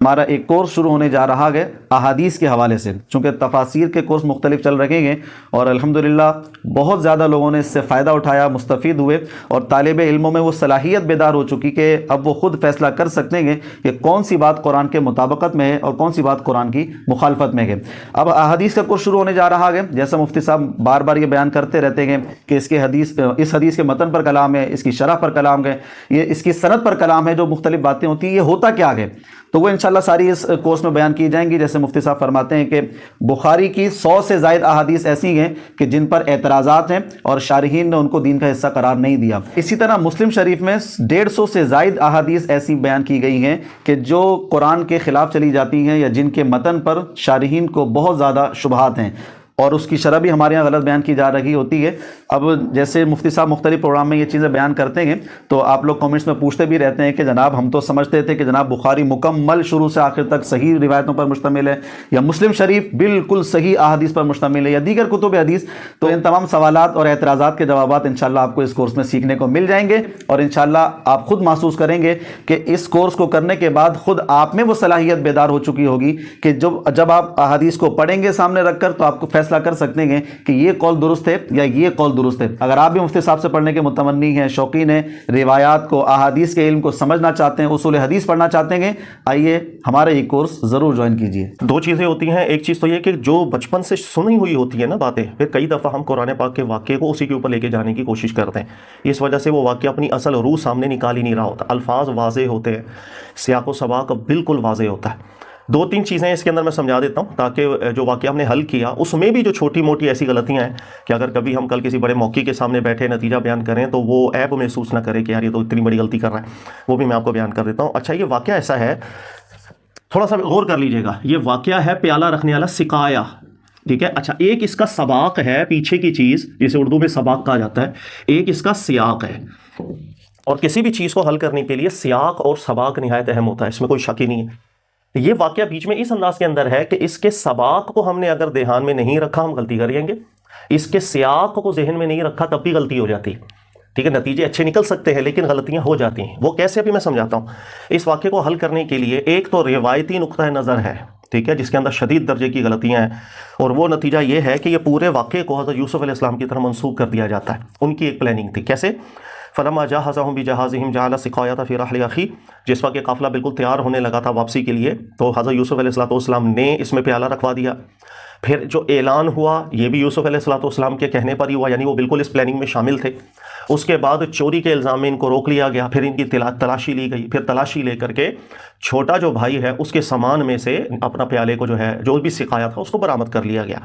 ہمارا ایک کورس شروع ہونے جا رہا ہے احادیث کے حوالے سے، چونکہ تفاسیر کے کورس مختلف چل رہے ہیں اور الحمدللہ بہت زیادہ لوگوں نے اس سے فائدہ اٹھایا، مستفید ہوئے، اور طالب علموں میں وہ صلاحیت بیدار ہو چکی کہ اب وہ خود فیصلہ کر سکتے ہیں کہ کون سی بات قرآن کے مطابقت میں ہے اور کون سی بات قرآن کی مخالفت میں ہے۔ اب احادیث کا کورس شروع ہونے جا رہا ہے، جیسا مفتی صاحب بار بار یہ بیان کرتے رہتے ہیں کہ اس حدیث کے متن پر کلام ہے، اس کی شرح پر کلام ہے، یہ اس کی سند پر کلام ہے، جو مختلف باتیں ہوتی ہیں، یہ ہوتا کیا ہے، تو وہ انشاءاللہ ساری اس کورس میں بیان کی جائیں گی۔ جیسے مفتی صاحب فرماتے ہیں کہ بخاری کی 100 سے زائد احادیث ایسی ہیں کہ جن پر اعتراضات ہیں اور شارحین نے ان کو دین کا حصہ قرار نہیں دیا۔ اسی طرح مسلم شریف میں 150 سے زائد احادیث ایسی بیان کی گئی ہیں کہ جو قرآن کے خلاف چلی جاتی ہیں یا جن کے متن پر شارحین کو بہت زیادہ شبہات ہیں، اور اس کی شرح بھی ہمارے یہاں غلط بیان کی جا رہی ہوتی ہے۔ اب جیسے مفتی صاحب مختلف پروگرام میں یہ چیزیں بیان کرتے ہیں تو آپ لوگ کامنٹس میں پوچھتے بھی رہتے ہیں کہ جناب ہم تو سمجھتے تھے کہ جناب بخاری مکمل شروع سے آخر تک صحیح روایتوں پر مشتمل ہے، یا مسلم شریف بالکل صحیح احادیث پر مشتمل ہے، یا دیگر کتب حدیث۔ تو ان تمام سوالات اور اعتراضات کے جوابات انشاءاللہ آپ کو اس کورس میں سیکھنے کو مل جائیں گے، اور انشاءاللہ آپ خود محسوس کریں گے کہ اس کورس کو کرنے کے بعد خود آپ میں وہ صلاحیت بیدار ہو چکی ہوگی کہ جب آپ احادیث کو پڑھیں گے سامنے رکھ کر تو آپ کو فیصلہ کر سکتے ہیں کہ یہ قول درست ہے یا یہ قول درست ہے۔ اگر آپ بھی مفتی صاحب سے پڑھنے کے متمنی ہیں، شوقین ہیں، روایات کو، احادیث کے علم کو سمجھنا چاہتے ہیں، اصول حدیث پڑھنا چاہتے ہیں، آئیے ہمارا یہ کورس ضرور جوائن کیجیے۔ دو چیزیں ہوتی ہیں، ایک چیز تو یہ کہ جو بچپن سے سنی ہوئی ہوتی ہے نا باتیں، پھر کئی دفعہ ہم قرآن پاک کے واقعے کو اسی کے اوپر لے کے جانے کی کوشش کرتے ہیں، اس وجہ سے وہ واقعہ اپنی اصل روح سامنے نکال ہی نہیں رہا ہوتا، الفاظ واضح ہوتے ہیں، سیاق و سباق بالکل واضح ہوتا ہے۔ دو تین چیزیں اس کے اندر میں سمجھا دیتا ہوں تاکہ جو واقعہ ہم نے حل کیا اس میں بھی جو چھوٹی موٹی ایسی غلطیاں ہیں کہ اگر کبھی ہم کل کسی بڑے موقع کے سامنے بیٹھے نتیجہ بیان کریں تو وہ عیب محسوس نہ کرے کہ یار یہ تو اتنی بڑی غلطی کر رہا ہے، وہ بھی میں آپ کو بیان کر دیتا ہوں۔ اچھا، یہ واقعہ ایسا ہے، تھوڑا سا غور کر لیجئے گا، یہ واقعہ ہے پیالہ رکھنے والا سقایا، ٹھیک ہے۔ اچھا، ایک اس کا سباق ہے، پیچھے کی چیز جسے اردو میں سباق کہا جاتا ہے، ایک اس کا سیاق ہے، اور کسی بھی چیز کو حل کرنے کے لیے سیاق اور سباق نہایت اہم ہوتا ہے، اس میں کوئی شک ہی نہیں ہے۔ یہ واقعہ بیچ میں اس انداز کے اندر ہے کہ اس کے سباق کو ہم نے اگر دھیان میں نہیں رکھا ہم غلطی کریں گے، اس کے سیاق کو ذہن میں نہیں رکھا تب بھی غلطی ہو جاتی ہے، ٹھیک ہے۔ نتیجے اچھے نکل سکتے ہیں لیکن غلطیاں ہو جاتی ہیں۔ وہ کیسے، ابھی میں سمجھاتا ہوں۔ اس واقعے کو حل کرنے کے لیے ایک تو روایتی نقطہ نظر ہے، ٹھیک ہے، جس کے اندر شدید درجے کی غلطیاں ہیں، اور وہ نتیجہ یہ ہے کہ یہ پورے واقعے کو حضرت یوسف علیہ السلام کی طرف منسوخ کر دیا جاتا ہے۔ ان کی ایک پلاننگ تھی، کیسے؟ فلما جہزهم بجہازهم جعل السقایۃ فی رحل اخیہ، جس وقت یہ قافلہ بالکل تیار ہونے لگا تھا واپسی کے لیے تو حضرت یوسف علیہ السلام نے اس میں پیالہ رکھوا دیا۔ پھر جو اعلان ہوا یہ بھی یوسف علیہ السلام کے کہنے پر ہی ہوا، یعنی وہ بالکل اس پلاننگ میں شامل تھے۔ اس کے بعد چوری کے الزام میں ان کو روک لیا گیا، پھر ان کی تلاشی لی گئی، پھر تلاشی لے کر کے چھوٹا جو بھائی ہے اس کے سامان میں سے اپنا پیالے کو جو ہے جو بھی سقایا تھا اس کو برآمد کر لیا گیا۔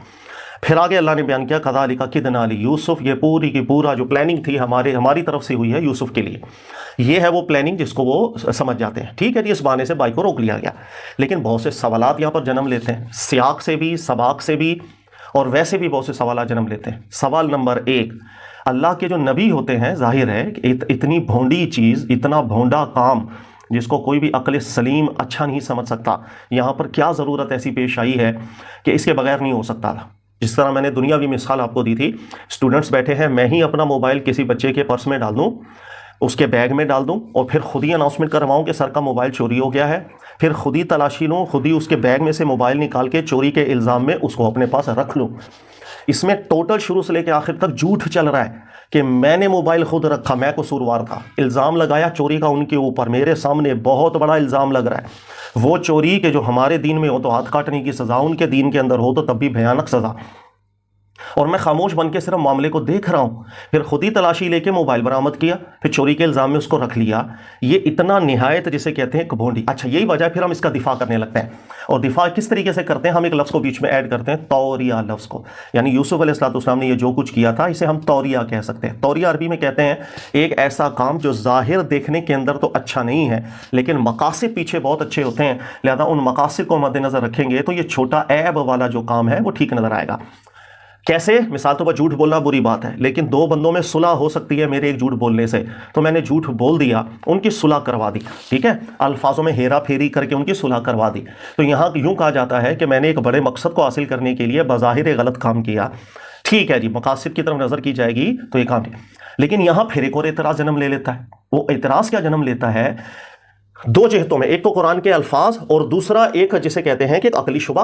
پھر آگے اللہ نے بیان کیا کذالک کدنا لیوسف، یہ پوری کی پورا جو پلاننگ تھی ہماری طرف سے ہوئی ہے یوسف کے لیے، یہ ہے وہ پلاننگ جس کو وہ سمجھ جاتے ہیں، ٹھیک ہے جی۔ اس بہانے سے بھائی کو روک لیا گیا، لیکن بہت سے سوالات یہاں پر جنم لیتے ہیں، سیاق سے بھی، سباق سے بھی، اور ویسے بھی بہت سے سوالات جنم لیتے ہیں۔ سوال نمبر 1، اللہ کے جو نبی ہوتے ہیں، ظاہر ہے کہ اتنی بھونڈی چیز، اتنا بھونڈا کام جس کو کوئی بھی عقل سلیم اچھا نہیں سمجھ سکتا، یہاں پر کیا ضرورت ایسی پیش آئی ہے کہ اس کے بغیر نہیں ہو سکتا تھا۔ جس طرح میں نے دنیاوی مثال آپ کو دی تھی، اسٹوڈنٹس بیٹھے ہیں، میں ہی اپنا موبائل کسی بچے کے پرس میں ڈال دوں، اس کے بیگ میں ڈال دوں، اور پھر خود ہی اناؤنسمنٹ کرواؤں کہ سر کا موبائل چوری ہو گیا ہے، پھر خود ہی تلاشی لوں، خود ہی اس کے بیگ میں سے موبائل نکال کے چوری کے الزام میں اس کو اپنے پاس رکھ لوں۔ اس میں ٹوٹل شروع سے لے کے آخر تک جھوٹ چل رہا ہے کہ میں نے موبائل خود رکھا، میں قصوروار تھا، الزام لگایا چوری کا ان کے اوپر، میرے سامنے بہت بڑا الزام لگ رہا ہے۔ وہ چوری کہ جو ہمارے دین میں ہو تو ہاتھ کاٹنے کی سزا، ان کے دین کے اندر ہو تو تب بھی بھیانک سزا، اور میں خاموش بن کے صرف معاملے کو دیکھ رہا ہوں۔ پھر خود ہی تلاشی لے کے موبائل برآمد کیا، پھر چوری کے الزام میں اس کو رکھ لیا۔ یہ اتنا نہایت جسے کہتے ہیں کبھونڈی۔ اچھا، یہی وجہ پھر ہم اس کا دفاع کرنے لگتے ہیں، اور دفاع کس طریقے سے کرتے ہیں؟ ہم ایک لفظ کو بیچ میں ایڈ کرتے ہیں، توریہ لفظ کو، یعنی یوسف علیہ السلام نے یہ جو کچھ کیا تھا اسے ہم توریہ کہہ سکتے ہیں۔ توریہ عربی میں کہتے ہیں ایک ایسا کام جو ظاہر دیکھنے کے اندر تو اچھا نہیں ہے لیکن مقاصد پیچھے بہت اچھے ہوتے ہیں، لہذا ان مقاصد کو مد نظر رکھیں گے تو یہ چھوٹا عیب والا جو کام ہے وہ ٹھیک نظر آئے گا۔ کیسے؟ مثال تو جھوٹ بولنا بری بات ہے، لیکن دو بندوں میں صلح ہو سکتی ہے میرے ایک جھوٹ بولنے سے، تو میں نے جھوٹ بول دیا، ان کی صلح کروا دی، ٹھیک ہے، الفاظوں میں ہیرا پھیری کر کے ان کی صلح کروا دی۔ تو یہاں یوں کہا جاتا ہے کہ میں نے ایک بڑے مقصد کو حاصل کرنے کے لیے بظاہر غلط کام کیا، ٹھیک ہے جی، مقاصد کی طرف نظر کی جائے گی تو یہ کام ہے۔ لیکن یہاں پھر ایک اور اعتراض جنم لے لیتا ہے۔ وہ اعتراض کیا جنم لیتا ہے؟ دو جہتوں میں، ایک تو قرآن کے الفاظ اور دوسرا ایک جسے کہتے ہیں کہ عقلی شبہ۔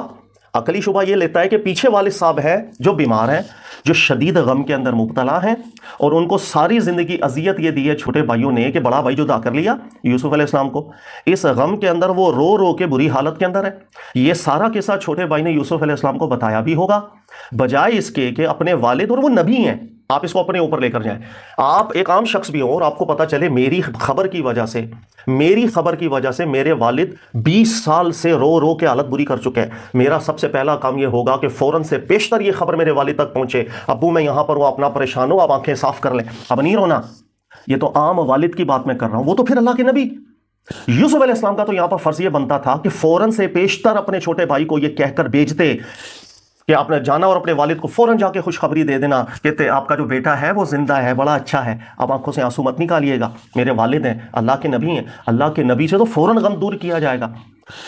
عقلی شبہ یہ لیتا ہے کہ پیچھے والد صاحب ہیں جو بیمار ہیں، جو شدید غم کے اندر مبتلا ہیں، اور ان کو ساری زندگی اذیت یہ دی ہے چھوٹے بھائیوں نے کہ بڑا بھائی جدا کر لیا یوسف علیہ السلام کو، اس غم کے اندر وہ رو رو کے بری حالت کے اندر ہے۔ یہ سارا قصہ چھوٹے بھائی نے یوسف علیہ السلام کو بتایا بھی ہوگا، بجائے اس کے کہ اپنے والد، اور وہ نبی ہیں، آپ اس کو اپنے اوپر لے کر جائیں۔ آپ ایک عام شخص بھی ہوں اور آپ کو پتا چلے میری خبر کی وجہ سے میرے والد 20 سال سے رو رو کے حالت بری کر چکے ہیں، میرا سب سے پہلا کام یہ ہوگا کہ فوراً سے پیشتر یہ خبر میرے والد تک پہنچے، ابو میں یہاں پر ہوں، اپنا پریشان ہو، اب آنکھیں صاف کر لیں، اب نہیں رونا۔ یہ تو عام والد کی بات میں کر رہا ہوں، وہ تو پھر اللہ کے نبی یوسف علیہ السلام کا تو یہاں پر فرض یہ بنتا تھا کہ فوراً سے پیشتر اپنے چھوٹے بھائی کو یہ کہہ کر بھیجتے کہ آپ نے جانا اور اپنے والد کو فوراً جا کے خوشخبری دے دینا کہ آپ کا جو بیٹا ہے وہ زندہ ہے، بڑا اچھا ہے، اب آنکھوں سے آنسو مت نکالیے گا، میرے والد ہیں، اللہ کے نبی ہیں، اللہ کے نبی سے تو فوراً غم دور کیا جائے گا۔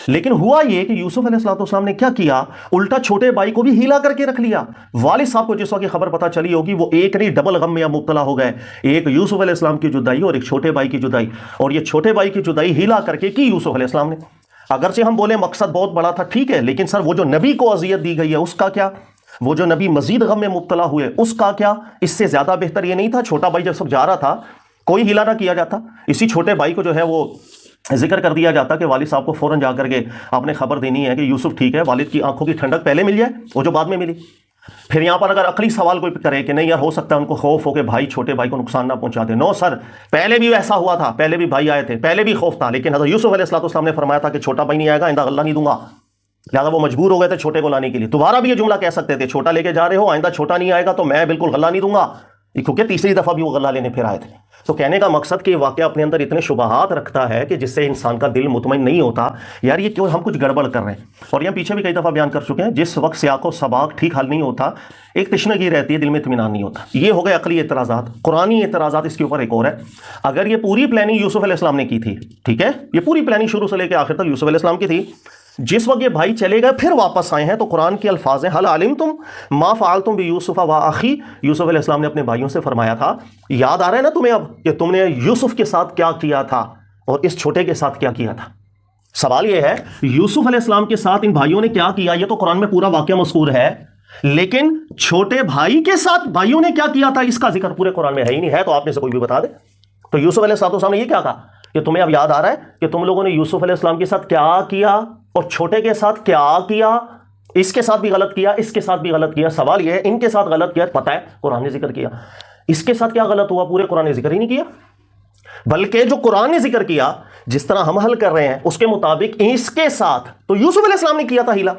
لیکن ہوا یہ کہ یوسف علیہ السلام نے کیا کیا، الٹا چھوٹے بھائی کو بھی ہیلا کر کے رکھ لیا۔ والد صاحب کو جس وقت یہ خبر پتہ چلی ہوگی وہ ایک نہیں ڈبل غم میں مبتلا ہو گئے، ایک یوسف علیہ السلام کی جدائی اور ایک چھوٹے بھائی کی جدائی، اور یہ چھوٹے بھائی کی جدائی ہیلا کر کے کی یوسف علیہ السلام نے۔ اگرچہ ہم بولیں مقصد بہت بڑا تھا، ٹھیک ہے، لیکن سر وہ جو نبی کو اذیت دی گئی ہے اس کا کیا، وہ جو نبی مزید غم میں مبتلا ہوئے اس کا کیا؟ اس سے زیادہ بہتر یہ نہیں تھا چھوٹا بھائی جب سب جا رہا تھا کوئی ہلا نہ کیا جاتا، اسی چھوٹے بھائی کو جو ہے وہ ذکر کر دیا جاتا کہ والد صاحب کو فوراً جا کر کے آپ نے خبر دینی ہے کہ یوسف ٹھیک ہے، والد کی آنکھوں کی ٹھنڈک پہلے مل جائے وہ جو بعد میں ملی۔ پھر یہاں پر اگر عقلی سوال کوئی کرے کہ نہیں یار ہو سکتا ہے ان کو خوف ہو کہ بھائی چھوٹے بھائی کو نقصان نہ پہنچا دے، نو سر، پہلے بھی ایسا ہوا تھا، پہلے بھی بھائی آئے تھے، پہلے بھی خوف تھا، لیکن حضرت یوسف علیہ السلام نے فرمایا تھا کہ چھوٹا بھائی نہیں آئے گا، آئندہ غلہ نہیں دوں گا، لہٰذا وہ مجبور ہو گئے تھے چھوٹے کو لانے کے لیے۔ دوبارہ بھی یہ جملہ کہہ سکتے تھے چھوٹا لے کے جا رہے ہو، آئندہ چھوٹا نہیں آئے گا تو میں بالکل غلہ نہیں دوں گا، کیونکہ تیسری دفعہ بھی وہ غلہ لینے پھر آئے تھے۔ تو کہنے کا مقصد کہ واقعہ اپنے اندر اتنے شبہات رکھتا ہے کہ جس سے انسان کا دل مطمئن نہیں ہوتا، یار یہ کیوں ہم کچھ گڑبڑ کر رہے ہیں۔ اور یہاں پیچھے بھی کئی دفعہ بیان کر چکے ہیں، جس وقت سیاق و سباق ٹھیک حل نہیں ہوتا، ایک تشنگی رہتی ہے، دل میں اطمینان نہیں ہوتا۔ یہ ہو گئے عقلی اعتراضات۔ قرآنی اعتراضات اس کے اوپر ایک اور ہے، اگر یہ پوری پلاننگ یوسف علیہ السلام نے کی تھی، ٹھیک ہے، یہ پوری پلاننگ شروع سے لے کے آخر تک یوسف علیہ السلام کی تھی، جس وقت یہ بھائی چلے گئے پھر واپس آئے ہیں تو قرآن کے الفاظ ہیں حل علمتم ما فعلتم بیوسف واخی، یوسف علیہ السلام نے اپنے بھائیوں سے فرمایا تھا یاد آ رہا ہے نا تمہیں اب کہ تم نے یوسف کے ساتھ کیا کیا تھا اور اس چھوٹے کے ساتھ کیا کیا تھا۔ سوال یہ ہے یوسف علیہ السلام کے ساتھ ان بھائیوں نے کیا کیا، یہ تو قرآن میں پورا واقعہ مذکور ہے، لیکن چھوٹے بھائی کے ساتھ بھائیوں نے کیا کیا تھا اس کا ذکر پورے قرآن میں ہے ہی نہیں، ہے تو آپ میں سے کوئی بھی بتا دے۔ تو یوسف علیہ السلام نے یہ کیا کہا کہ تمہیں اب یاد آ رہا ہے کہ تم لوگوں نے یوسف علیہ السلام کے ساتھ کیا کیا اور چھوٹے کے ساتھ کیا کیا، اس کے ساتھ بھی غلط کیا، اس کے ساتھ بھی غلط کیا۔ سوال یہ ہے ان کے ساتھ غلط کیا پتہ ہے قرآن نے ذکر کیا، اس کے ساتھ کیا غلط ہوا پورے قرآن نے ذکر ہی نہیں کیا، بلکہ جو قرآن نے ذکر کیا جس طرح ہم حل کر رہے ہیں اس کے مطابق اس کے ساتھ تو یوسف علیہ السلام نے کیا تھا ہیلا،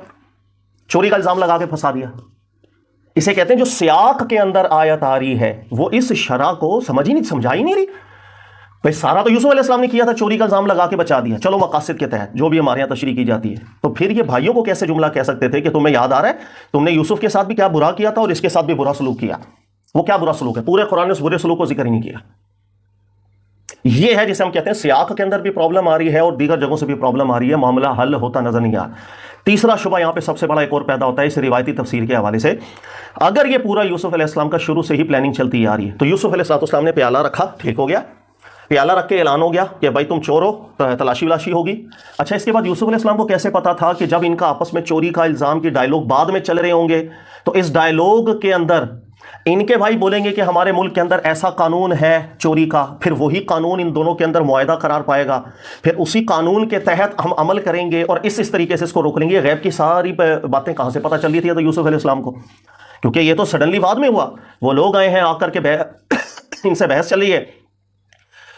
چوری کا الزام لگا کے پھنسا دیا۔ اسے کہتے ہیں جو سیاق کے اندر آیت آ رہی ہے وہ اس شرح کو سمجھا ہی نہیں رہی۔ بھائی سارا تو یوسف علیہ السلام نے کیا تھا، چوری کا الزام لگا کے بچا دیا، چلو مقاصد کے تحت جو بھی ہمارے یہاں تشریح کی جاتی ہے، تو پھر یہ بھائیوں کو کیسے جملہ کہہ سکتے تھے کہ تمہیں یاد آ رہا ہے تم نے یوسف کے ساتھ بھی کیا برا کیا تھا اور اس کے ساتھ بھی برا سلوک کیا۔ وہ کیا برا سلوک ہے؟ پورے قرآن نے اس برے سلوک کو ذکر ہی نہیں کیا۔ یہ ہے جسے ہم کہتے ہیں سیاق کے اندر بھی پرابلم آ رہی ہے اور دیگر جگہوں سے بھی پرابلم آ رہی ہے، معاملہ حل ہوتا نظر نہیں آ رہا۔ تیسرا شبہ یہاں پہ سب سے بڑا ایک اور پیدا ہوتا ہے اس روایتی تفسیر کے حوالے سے، اگر یہ پورا یوسف علیہ السلام کا شروع سے ہی پلاننگ چلتی آ رہی ہے تو یوسف علیہ السلام نے پیالہ رکھا، ٹھیک ہو گیا، پیالہ رکھ کے اعلان ہو گیا کہ بھائی تم چور ہو، تلاشی ولاشی ہوگی۔ اچھا اس کے بعد یوسف علیہ السلام کو کیسے پتا تھا کہ جب ان کا آپس میں چوری کا الزام کی ڈائلوگ بعد میں چل رہے ہوں گے تو اس ڈائلوگ کے اندر ان کے بھائی بولیں گے کہ ہمارے ملک کے اندر ایسا قانون ہے چوری کا، پھر وہی قانون ان دونوں کے اندر معاہدہ قرار پائے گا، پھر اسی قانون کے تحت ہم عمل کریں گے اور اس طریقے سے اس کو روک لیں گے۔ غیب کی ساری باتیں کہاں سے پتہ چل رہی تھی تو یوسف علیہ السلام کو، کیونکہ یہ تو سڈنلی بعد میں ہوا، وہ لوگ آئے ہیں آ کر کے ان سے بحث چل رہی ہے،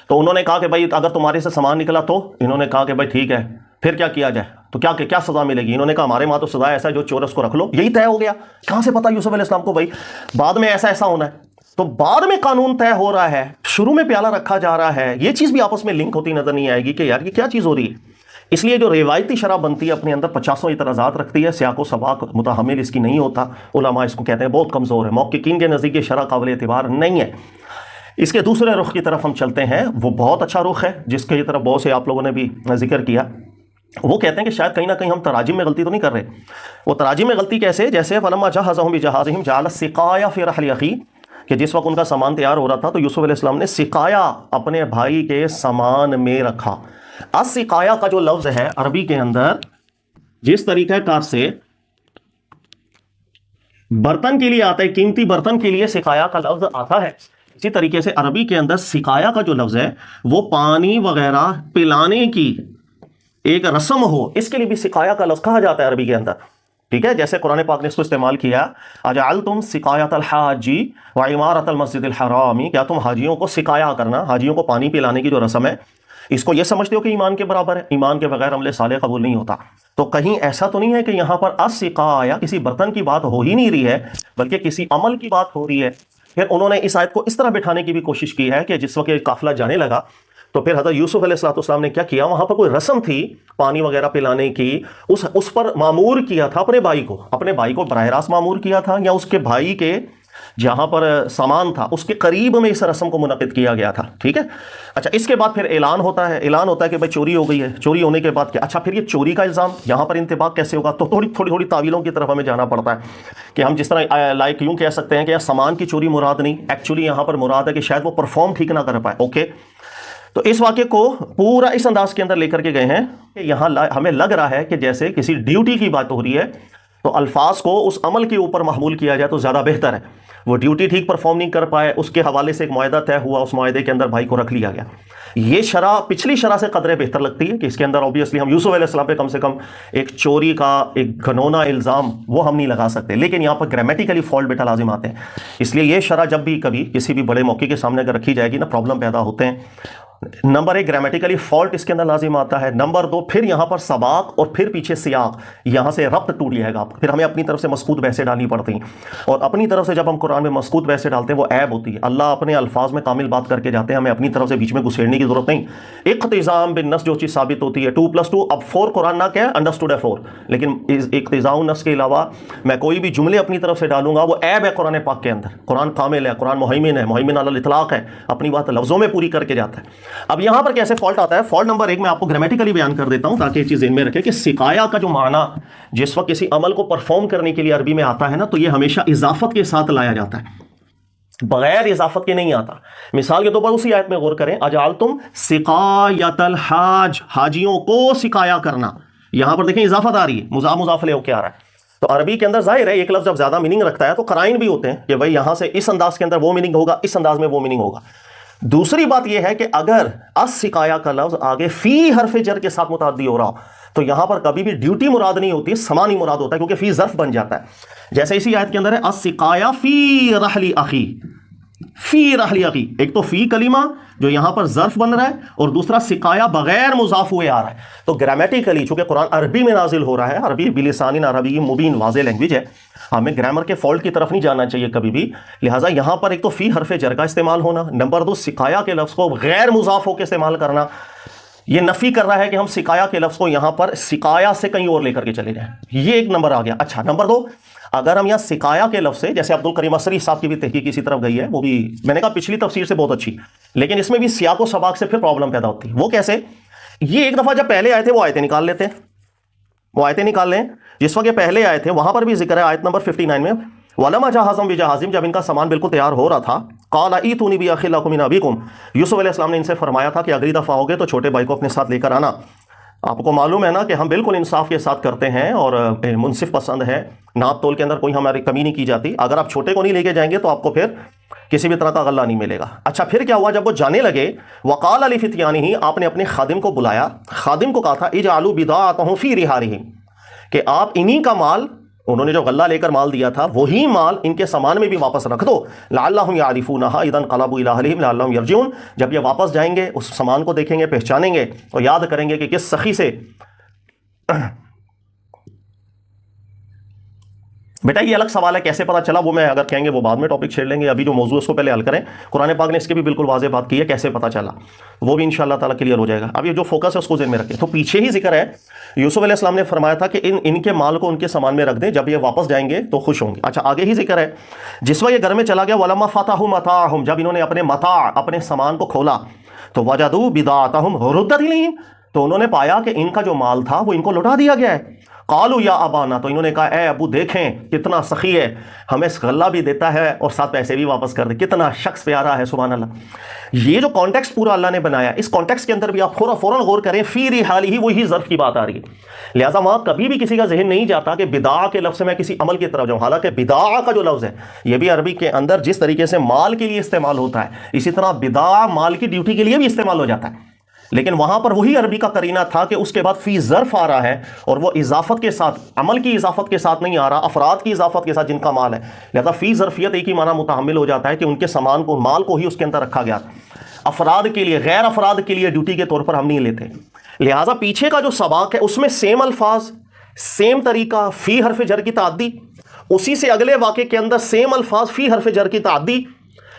تو انہوں نے کہا کہ بھائی اگر تمہارے سے سامان نکلا تو انہوں نے کہا کہ بھائی ٹھیک ہے پھر کیا کیا جائے، تو کیا سزا ملے گی؟ انہوں نے کہا ہمارے وہاں تو سزا ایسا ہے جو چور اس کو رکھ لو، یہی طے ہو گیا۔ کہاں سے پتا یوسف علیہ السلام کو بھائی بعد میں ایسا ہونا ہے؟ تو بعد میں قانون طے ہو رہا ہے، شروع میں پیالہ رکھا جا رہا ہے، یہ چیز بھی آپس میں لنک ہوتی نظر نہیں آئے گی کہ یار یہ کیا چیز ہو رہی ہے۔ اس لیے جو روایتی شرح بنتی ہے اپنے اندر 50 اعتراضات رکھتی ہے، سیاق و سباق متحمل اس کی نہیں ہوتا، علماء اس کو کہتے ہیں بہت کمزور ہے، محققین کے نزدیک یہ شرح قابل اعتبار نہیں ہے۔ اس کے دوسرے رخ کی طرف ہم چلتے ہیں، وہ بہت اچھا رخ ہے جس کی طرف بہت سے آپ لوگوں نے بھی ذکر کیا۔ وہ کہتے ہیں کہ شاید کہیں نہ کہیں ہم تراجم میں غلطی تو نہیں کر رہے۔ وہ تراجم میں غلطی کیسے؟ جیسے فلما جہزهم بجہازهم جعل السقایا فی رحل اخیہ، کہ جس وقت ان کا سامان تیار ہو رہا تھا تو یوسف علیہ السلام نے سقایا اپنے بھائی کے سامان میں رکھا۔ السقایا کا جو لفظ ہے عربی کے اندر جس طریقہ کار سے برتن کے لیے آتا ہے، قیمتی برتن کے لیے سقایا کا لفظ آتا ہے، اسی طریقے سے عربی کے اندر سقایا کا جو لفظ ہے وہ پانی وغیرہ پلانے کی ایک رسم ہو، اس کے لیے بھی سقایا کا لفظ کہا جاتا ہے عربی کے اندر، ٹھیک ہے؟ جیسے قرآن پاک نے اس کو استعمال کیا، اجعلتم سقایۃ الحاج وعمارۃ المسجد الحرام، کیا تم حاجیوں کو سقایا کرنا، حاجیوں کو پانی پلانے کی جو رسم ہے، اس کو یہ سمجھتے ہو کہ ایمان کے برابر ہے؟ ایمان کے بغیر عمل صالح قبول نہیں ہوتا۔ تو کہیں ایسا تو نہیں ہے کہ یہاں پر السقایا کسی برتن کی بات ہو ہی نہیں رہی ہے، بلکہ کسی عمل کی بات ہو رہی ہے۔ پھر انہوں نے اس آیت کو اس طرح بٹھانے کی بھی کوشش کی ہے کہ جس وقت یہ قافلہ جانے لگا تو پھر حضرت یوسف علیہ السلام نے کیا کیا، وہاں پر کوئی رسم تھی پانی وغیرہ پلانے کی، اس پر معمور کیا تھا اپنے بھائی کو براہ راست معمور کیا تھا، یا اس کے بھائی کے جہاں پر سامان تھا اس کے قریب میں اس رسم کو منعقد کیا گیا تھا، ٹھیک ہے؟ اچھا، اس کے بعد پھر اعلان ہوتا ہے کہ بھائی چوری ہو گئی ہے۔ چوری ہونے کے بعد کیا؟ اچھا، پھر یہ چوری کا الزام یہاں پر انطباق کیسے ہوگا؟ تو تھوڑی تعویلوں کی طرف ہمیں جانا پڑتا ہے کہ ہم جس طرح لائک یوں کہہ سکتے ہیں کہ سامان کی چوری مراد نہیں، ایکچولی یہاں پر مراد ہے کہ شاید وہ پرفارم ٹھیک نہ کر پائے، اوکے؟ تو اس واقعے کو پورا اس انداز کے اندر لے کر کے گئے ہیں کہ یہاں ہمیں لگ رہا ہے کہ جیسے کسی ڈیوٹی کی بات ہو رہی ہے تو الفاظ کو اس عمل کے اوپر محمول کیا جائے تو زیادہ بہتر ہے۔ وہ ڈیوٹی ٹھیک پرفارم نہیں کر پائے، اس کے حوالے سے ایک معاہدہ طے ہوا، اس معاہدے کے اندر بھائی کو رکھ لیا گیا۔ یہ شرح پچھلی شرح سے قدرے بہتر لگتی ہے کہ اس کے اندر اوبیسلی ہم یوسف علیہ السلام پہ کم سے کم ایک چوری کا ایک گھنونا الزام وہ ہم نہیں لگا سکتے، لیکن یہاں پر گرامیٹیکلی فالٹ بیٹا لازم آتے ہیں۔ اس لیے یہ شرح جب بھی کبھی کسی بھی بڑے موقع کے سامنے اگر رکھی جائے گی نا، پرابلم پیدا ہوتے ہیں۔ نمبر ایک، گرامیٹیکلی فالٹ اس کے اندر لازم آتا ہے۔ نمبر دو، پھر یہاں پر سباق اور پھر پیچھے سیاق، یہاں سے ربط ٹوٹ جائے گا، پھر ہمیں اپنی طرف سے مسکوت بحثیں ڈالنی پڑتی ہیں، اور اپنی طرف سے جب ہم قرآن میں مسکوت بحثیں ڈالتے ہیں وہ عیب ہوتی ہے۔ اللہ اپنے الفاظ میں کامل بات کر کے جاتے ہیں، ہمیں اپنی طرف سے بیچ میں گھسیڑنے کی ضرورت نہیں۔ اقتضام بالنص جو چیز ثابت ہوتی ہے 2+2 اب 4 قرآن نہ کہے انڈرسٹوڈ ہے 4، لیکن اقتضاء النص کے علاوہ میں کوئی بھی جملے اپنی طرف سے ڈالوں گا وہ عیب ہے قرآن پاک کے اندر۔ قرآن کامل ہے، قرآن مہیمن ہے، مہیمن علی الاطلاق ہے، اپنی بات لفظوں میں پوری کر کے جاتا ہے۔ اب یہاں پر کیسے فالٹ آتا ہے؟ فالٹ نمبر ایک میں آپ کو گرامیٹیکلی بیان کر دیتا ہوں تاکہ یہ چیز ذہن میں رکھے کہ سقایا کا جو معنی جس وقت کسی عمل کو پرفارم کرنے کے لیے عربی میں آتا ہے نا، تو یہ ہمیشہ اضافت کے ساتھ لایا جاتا ہے، بغیر اضافت کے نہیں آتا۔ مثال کے طور پر اسی آیت میں غور کریں، اجعلتم سقایۃ الحاج، حاجیوں کو سقایا کرنا، یہاں پر دیکھیں اضافت آ رہی ہے، مضاف لے ہو کے آ رہا ہے۔ تو عربی کے اندر ظاہر ہے ایک لفظ جب زیادہ میننگ رکھتا ہے تو قرائن بھی ہوتے ہیں کہ بھائی یہاں سے اس انداز کے اندر وہ میننگ ہوگا، اس انداز میں وہ میننگ ہوگا۔ دوسری بات یہ ہے کہ اگر السقایا کا لفظ آگے فی حرف جر کے ساتھ متعدی ہو رہا تو یہاں پر کبھی بھی ڈیوٹی مراد نہیں ہوتی، سامان ہی مراد ہوتا ہے، کیونکہ فی ظرف بن جاتا ہے۔ جیسے اسی آیت کے اندر ہے السقایا فی رحل اخی، فی رحل اخی، ایک تو فی کلمہ جو یہاں پر ظرف بن رہا ہے اور دوسرا سقایا بغیر مضاف ہوئے آ رہا ہے۔ تو گرامیٹیکلی چونکہ قرآن عربی میں نازل ہو رہا ہے، عربی بلسان عربی مبین واضح لینگویج ہے، ہمیں گرامر کے فالٹ کی طرف نہیں جانا چاہیے کبھی بھی، لہٰذا یہاں پر ایک تو فی حرف جر کا استعمال ہونا، نمبر دو سقایا کے لفظ کو غیر مضاف ہو کے استعمال کرنا، یہ نفی کر رہا ہے کہ ہم سقایا کے لفظ کو یہاں پر سقایا سے کہیں اور لے کر کے چلے جائیں، یہ ایک نمبر آ گیا۔ اچھا، نمبر دو، اگر ہم یہاں سقایا کے لفظ سے، جیسے عبدالکریم اثری صاحب کی بھی تحقیق اسی طرف گئی ہے، وہ بھی میں نے کہا پچھلی تفسیر سے بہت اچھی، لیکن اس میں بھی سیاق و سباق سے پھر پرابلم پیدا ہوتی ہے۔ وہ کیسے؟ یہ ایک دفعہ جب پہلے آئے تھے وہ آیتیں نکال لیتے ہیں، وہ آیتیں نکال لیں جس وقت یہ پہلے آئے تھے، وہاں پر بھی ذکر ہے آیت نمبر 59 میں، وَلَمَا جَهَّزَهُم بِجَهَازِهِمْ، جب ان کا سامان بالکل تیار ہو رہا تھا، قَالَ ائْتُونِي بِأَخٍ لَكُم مِّنْ أَبِيكُمْ، یوسف علیہ السلام نے ان سے فرمایا تھا کہ اگلی دفعہ آؤ گے تو چھوٹے بھائی کو اپنے ساتھ لے کر آنا۔ آپ کو معلوم ہے نا کہ ہم بالکل انصاف کے ساتھ کرتے ہیں اور منصف پسند ہے، ناپ تول کے اندر کوئی ہماری کمی نہیں کی جاتی، اگر آپ چھوٹے کو نہیں لے کے جائیں گے تو آپ کو پھر کسی بھی طرح کا غلہ نہیں ملے گا۔ اچھا، پھر کیا ہوا؟ جب وہ جانے لگے، وَقَالَ لِفِتْيَانِهِ، آپ نے اپنے خادم کو بلایا، خادم کو کہا تھا اجعلوا بضاعتهم فی رحالهم، کہ آپ انہی کا مال، انہوں نے جو غلہ لے کر مال دیا تھا وہی مال ان کے سامان میں بھی واپس رکھ دو، لعلہم یعرفونہا اذا انقلبوا الی اہلہم لعلہم یرجعون، جب یہ واپس جائیں گے اس سامان کو دیکھیں گے، پہچانیں گے اور یاد کریں گے کہ کس سخی سے بیٹا یہ الگ سوال ہے کیسے پتا چلا، وہ میں اگر کہیں گے وہ بعد میں ٹاپک چھیڑ لیں گے، ابھی جو موضوع ہے اس کو پہلے حل کریں۔ قرآن پاک نے اس کے بھی بالکل واضح بات کی ہے کیسے پتا چلا، وہ بھی انشاءاللہ تعالیٰ کلیئر ہو جائے گا۔ اب یہ جو فوکس ہے اس کو ذہن میں رکھیں۔ تو پیچھے ہی ذکر ہے یوسف علیہ السلام نے فرمایا تھا کہ ان کے مال کو ان کے سامان میں رکھ دیں، جب یہ واپس جائیں گے تو خوش ہوں گے۔ اچھا، آگے ہی ذکر ہے جس وقت یہ گھر میں چلا گیا، وَلَمَّا فَتَحُوا مَتَاعَهُمْ، جب انہوں نے اپنے متاع، اپنے سامان کو کھولا، تو وَجَدُوا بِضَاعَتَهُمْ رُدَّتْ إِلَيْهِمْ، تو انہوں نے پایا کہ ان کا جو مال تھا وہ ان کو لوٹا دیا گیا ہے۔ قالوا یا ابانا، تو انہوں نے کہا اے ابو دیکھیں کتنا سخی ہے، ہمیں غلہ بھی دیتا ہے اور ساتھ پیسے بھی واپس کر دے، کتنا شخص پیارا ہے، سبحان اللہ۔ یہ جو کانٹیکسٹ پورا اللہ نے بنایا، اس کانٹیکسٹ کے اندر بھی آپ فوراً غور کریں، فی رحالہ، وہی ظرف کی بات آ رہی ہے، لہٰذا وہاں کبھی بھی کسی کا ذہن نہیں جاتا کہ بدعہ کے لفظ سے میں کسی عمل کی طرف جاؤں، حالانکہ بدعہ کا جو لفظ ہے یہ بھی عربی کے اندر جس طریقے سے مال کے لیے استعمال ہوتا ہے، اسی طرح بدعہ مال کی ڈیوٹی کے لیے بھی استعمال ہو جاتا ہے، لیکن وہاں پر وہی عربی کا قرینہ تھا کہ اس کے بعد فی ظرف آ رہا ہے، اور وہ اضافت کے ساتھ، عمل کی اضافت کے ساتھ نہیں آ رہا، افراد کی اضافت کے ساتھ جن کا مال ہے، لہذا فی ظرفیت ایک ہی معنی متحمل ہو جاتا ہے کہ ان کے سامان کو، مال کو ہی اس کے اندر رکھا گیا، افراد کے لیے، غیر افراد کے لیے ڈیوٹی کے طور پر ہم نہیں لیتے۔ لہذا پیچھے کا جو سباق ہے اس میں سیم الفاظ، سیم طریقہ، فی حرف جر کی تعدی، اسی سے اگلے واقعے کے اندر سیم الفاظ، فی حرف جر کی تعدی۔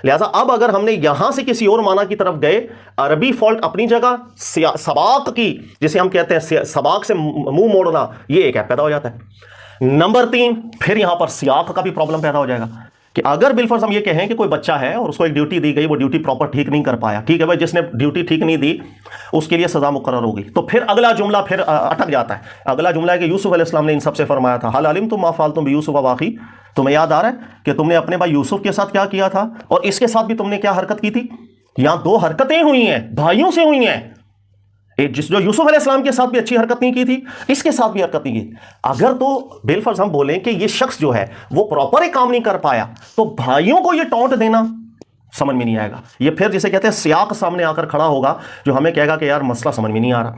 لہٰذا اب اگر ہم نے یہاں سے کسی اور معنی کی طرف گئے، عربی فالٹ اپنی جگہ، سباق کی، جسے ہم کہتے ہیں سباق سے منہ موڑنا، یہ ایک پیدا ہو جاتا ہے۔ نمبر 3، پھر یہاں پر سیاق کا بھی پرابلم پیدا ہو جائے گا کہ اگر بالفرض ہم یہ کہیں کہ کوئی بچہ ہے اور اس کو ایک ڈیوٹی دی گئی، وہ ڈیوٹی پراپر ٹھیک نہیں کر پایا، ٹھیک ہے بھائی، جس نے ڈیوٹی ٹھیک نہیں دی اس کے لیے سزا مقرر ہوگی، تو پھر اگلا جملہ پھر اٹک جاتا ہے۔ اگلا جملہ ہے کہ یوسف علیہ السلام نے ان سب سے فرمایا تھا، حل علمتم ما فعلتم بیوسف واخی، تمہیں یاد آ رہا ہے کہ تم نے اپنے بھائی یوسف کے ساتھ کیا کیا تھا، اور اس کے ساتھ بھی تم نے کیا حرکت کی تھی؟ یہاں 2 حرکتیں ہوئی ہیں، بھائیوں سے ہوئی ہیں، جو یوسف علیہ السلام کے ساتھ بھی اچھی حرکت نہیں کی تھی، اس کے ساتھ بھی حرکت نہیں کی۔ اگر تو بالفرض ہم بولیں کہ یہ شخص جو ہے وہ پراپر ایک کام نہیں کر پایا، تو بھائیوں کو یہ ٹونٹ دینا سمجھ میں نہیں آئے گا، یہ پھر جسے کہتے ہیں سیاق سامنے آ کر کھڑا ہوگا جو ہمیں کہے گا کہ یار مسئلہ سمجھ میں نہیں آ رہا۔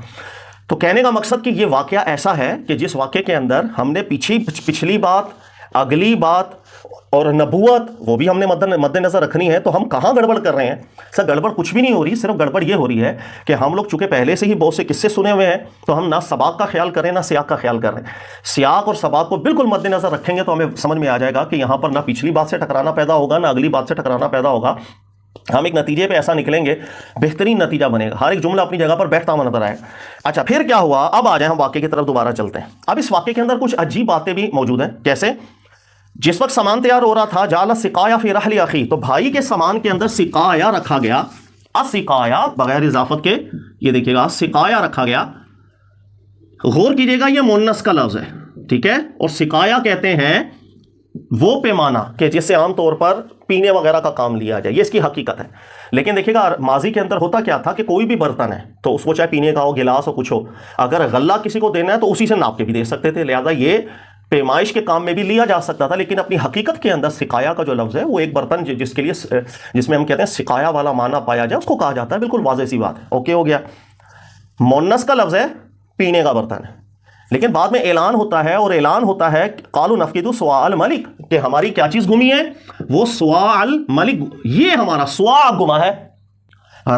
تو کہنے کا مقصد کہ یہ واقعہ ایسا ہے کہ جس واقعے کے اندر ہم نے پچھلی بات، اگلی بات اور نبوت وہ بھی ہم نے مد نظر رکھنی ہے، تو ہم کہاں گڑبڑ کر رہے ہیں؟ سر گڑبڑ کچھ بھی نہیں ہو رہی، صرف گڑبڑ یہ ہو رہی ہے کہ ہم لوگ چونکہ پہلے سے ہی بہت سے قصے سنے ہوئے ہیں، تو ہم نہ سباق کا خیال کریں نہ سیاق کا خیال کر رہے ہیں۔ سیاق اور سباق کو بالکل مد نظر رکھیں گے تو ہمیں سمجھ میں آ جائے گا کہ یہاں پر نہ پچھلی بات سے ٹکرانا پیدا ہوگا، نہ اگلی بات سے ٹکرانا پیدا ہوگا، ہم ایک نتیجے پہ ایسا نکلیں گے، بہترین نتیجہ بنے گا، ہر ایک جملہ اپنی جگہ پر بیٹھتا ہوا نظر آئے۔ اچھا پھر کیا ہوا؟ اب آ جائیں ہم واقعے کی طرف دوبارہ چلتے ہیں۔ اب اس واقعے کے اندر کچھ عجیب باتیں بھی موجود ہیں، کیسے؟ جس وقت سامان تیار ہو رہا تھا، جعل السقایا فی رحل اخی، تو بھائی کے سامان کے اندر سقایا رکھا گیا، السقایا بغیر اضافت کے، یہ دیکھیے گا سقایا رکھا گیا، غور کیجئے گا یہ مؤنث کا لفظ ہے، ٹھیک ہے، اور سقایا کہتے ہیں وہ پیمانہ کہ جس سے عام طور پر پینے وغیرہ کا کام لیا جائے، یہ اس کی حقیقت ہے۔ لیکن دیکھیے گا ماضی کے اندر ہوتا کیا تھا کہ کوئی بھی برتن ہے تو اس کو چاہے پینے کا ہو، گلاس ہو، کچھ ہو، اگر غلہ کسی کو دینا ہے تو اسی سے ناپ کے بھی دے سکتے تھے، لہذا یہ پیمائش کے کام میں بھی لیا جا سکتا تھا۔ لیکن اپنی حقیقت کے اندر سقایا کا جو لفظ ہے وہ ایک برتن جس کے لیے، جس میں ہم کہتے ہیں سقایا والا معنی پایا جائے، اس کو کہا جاتا ہے، بالکل واضح سی بات ہے، اوکے ہو گیا۔ مؤنث کا لفظ ہے، پینے کا برتن ہے، لیکن بعد میں اعلان ہوتا ہے، اور اعلان ہوتا ہے قالوا نفقد صواع الملک، کہ ہماری کیا چیز گمی ہے؟ وہ صواع الملک، یہ ہمارا صواع گما ہے،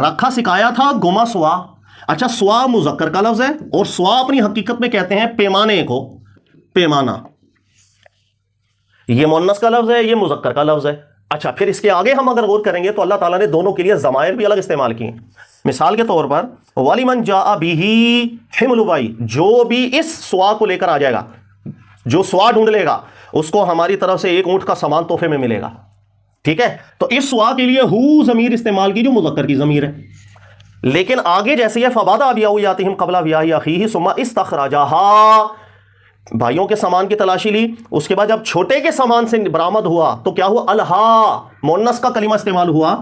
رکھا سکایا تھا، گما صواع۔ اچھا صواع مذکر کا لفظ ہے، اور صواع اپنی حقیقت میں کہتے ہیں پیمانے کو، پیمانہ، یہ مؤنث کا لفظ ہے، یہ مذکر کا لفظ ہے۔ اچھا پھر اس کے آگے ہم اگر غور کریں گے تو اللہ تعالیٰ نے دونوں کے لیے ضمائر بھی الگ استعمال کیے۔ مثال کے طور پر وَلِمَنْ جَاءَ بِهِ حِمْلُ بَعِيرٍ، جو بھی اس صواع کو لے کر آ جائے گا، جو صواع ڈھونڈ لے گا، اس کو ہماری طرف سے ایک اونٹ کا سامان تحفے میں ملے گا، ٹھیک ہے۔ تو اس صواع کے لیے ہو ضمیر استعمال کی جو مذکر کی ضمیر ہے، لیکن آگے جیسے یہ فَبَدَأَ بِأَوْعِيَاتِهِمْ قَبْلَ وِعَاءِ أَخِيهِ ثُمَّ اسْتَخْرَجَهَا، بھائیوں کے سامان کی تلاشی لی، اس کے بعد جب چھوٹے کے سامان سے برآمد ہوا تو کیا ہوا؟ الہا، مؤنث کا کلمہ استعمال ہوا،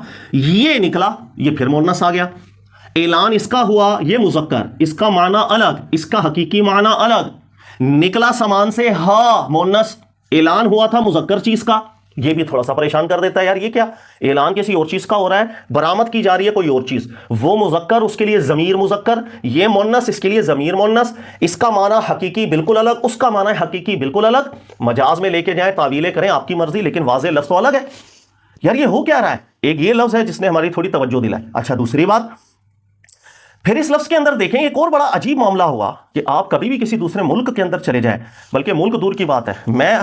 یہ نکلا، یہ پھر مؤنث آ گیا۔ اعلان اس کا ہوا، یہ مذکر، اس کا معنی الگ، اس کا حقیقی معنی الگ، نکلا سامان سے ہا، مؤنث، اعلان ہوا تھا مذکر چیز کا، یہ بھی تھوڑا سا پریشان کر دیتا ہے، یار یہ کیا اعلان کسی اور چیز کا ہو رہا ہے، برآمد کی جا رہی ہے کوئی اور چیز، وہ مذکر، اس کے لیے ضمیر مذکر، یہ مؤنث، اس کے لیے ضمیر مؤنث، اس کا معنی حقیقی بالکل الگ، اس کا معنی حقیقی بالکل الگ، مجاز میں لے کے جائیں، تعویلیں کریں، آپ کی مرضی، لیکن واضح لفظ تو الگ ہے۔ یار یہ ہو کیا رہا ہے؟ ایک یہ لفظ ہے جس نے ہماری تھوڑی توجہ دلائی۔ اچھا دوسری بات، پھر اس لفظ کے اندر دیکھیں ایک اور بڑا عجیب معاملہ ہوا کہ آپ کبھی بھی کسی دوسرے ملک کے اندر چلے جائیں، بلکہ ملک دور کی بات ہے، میں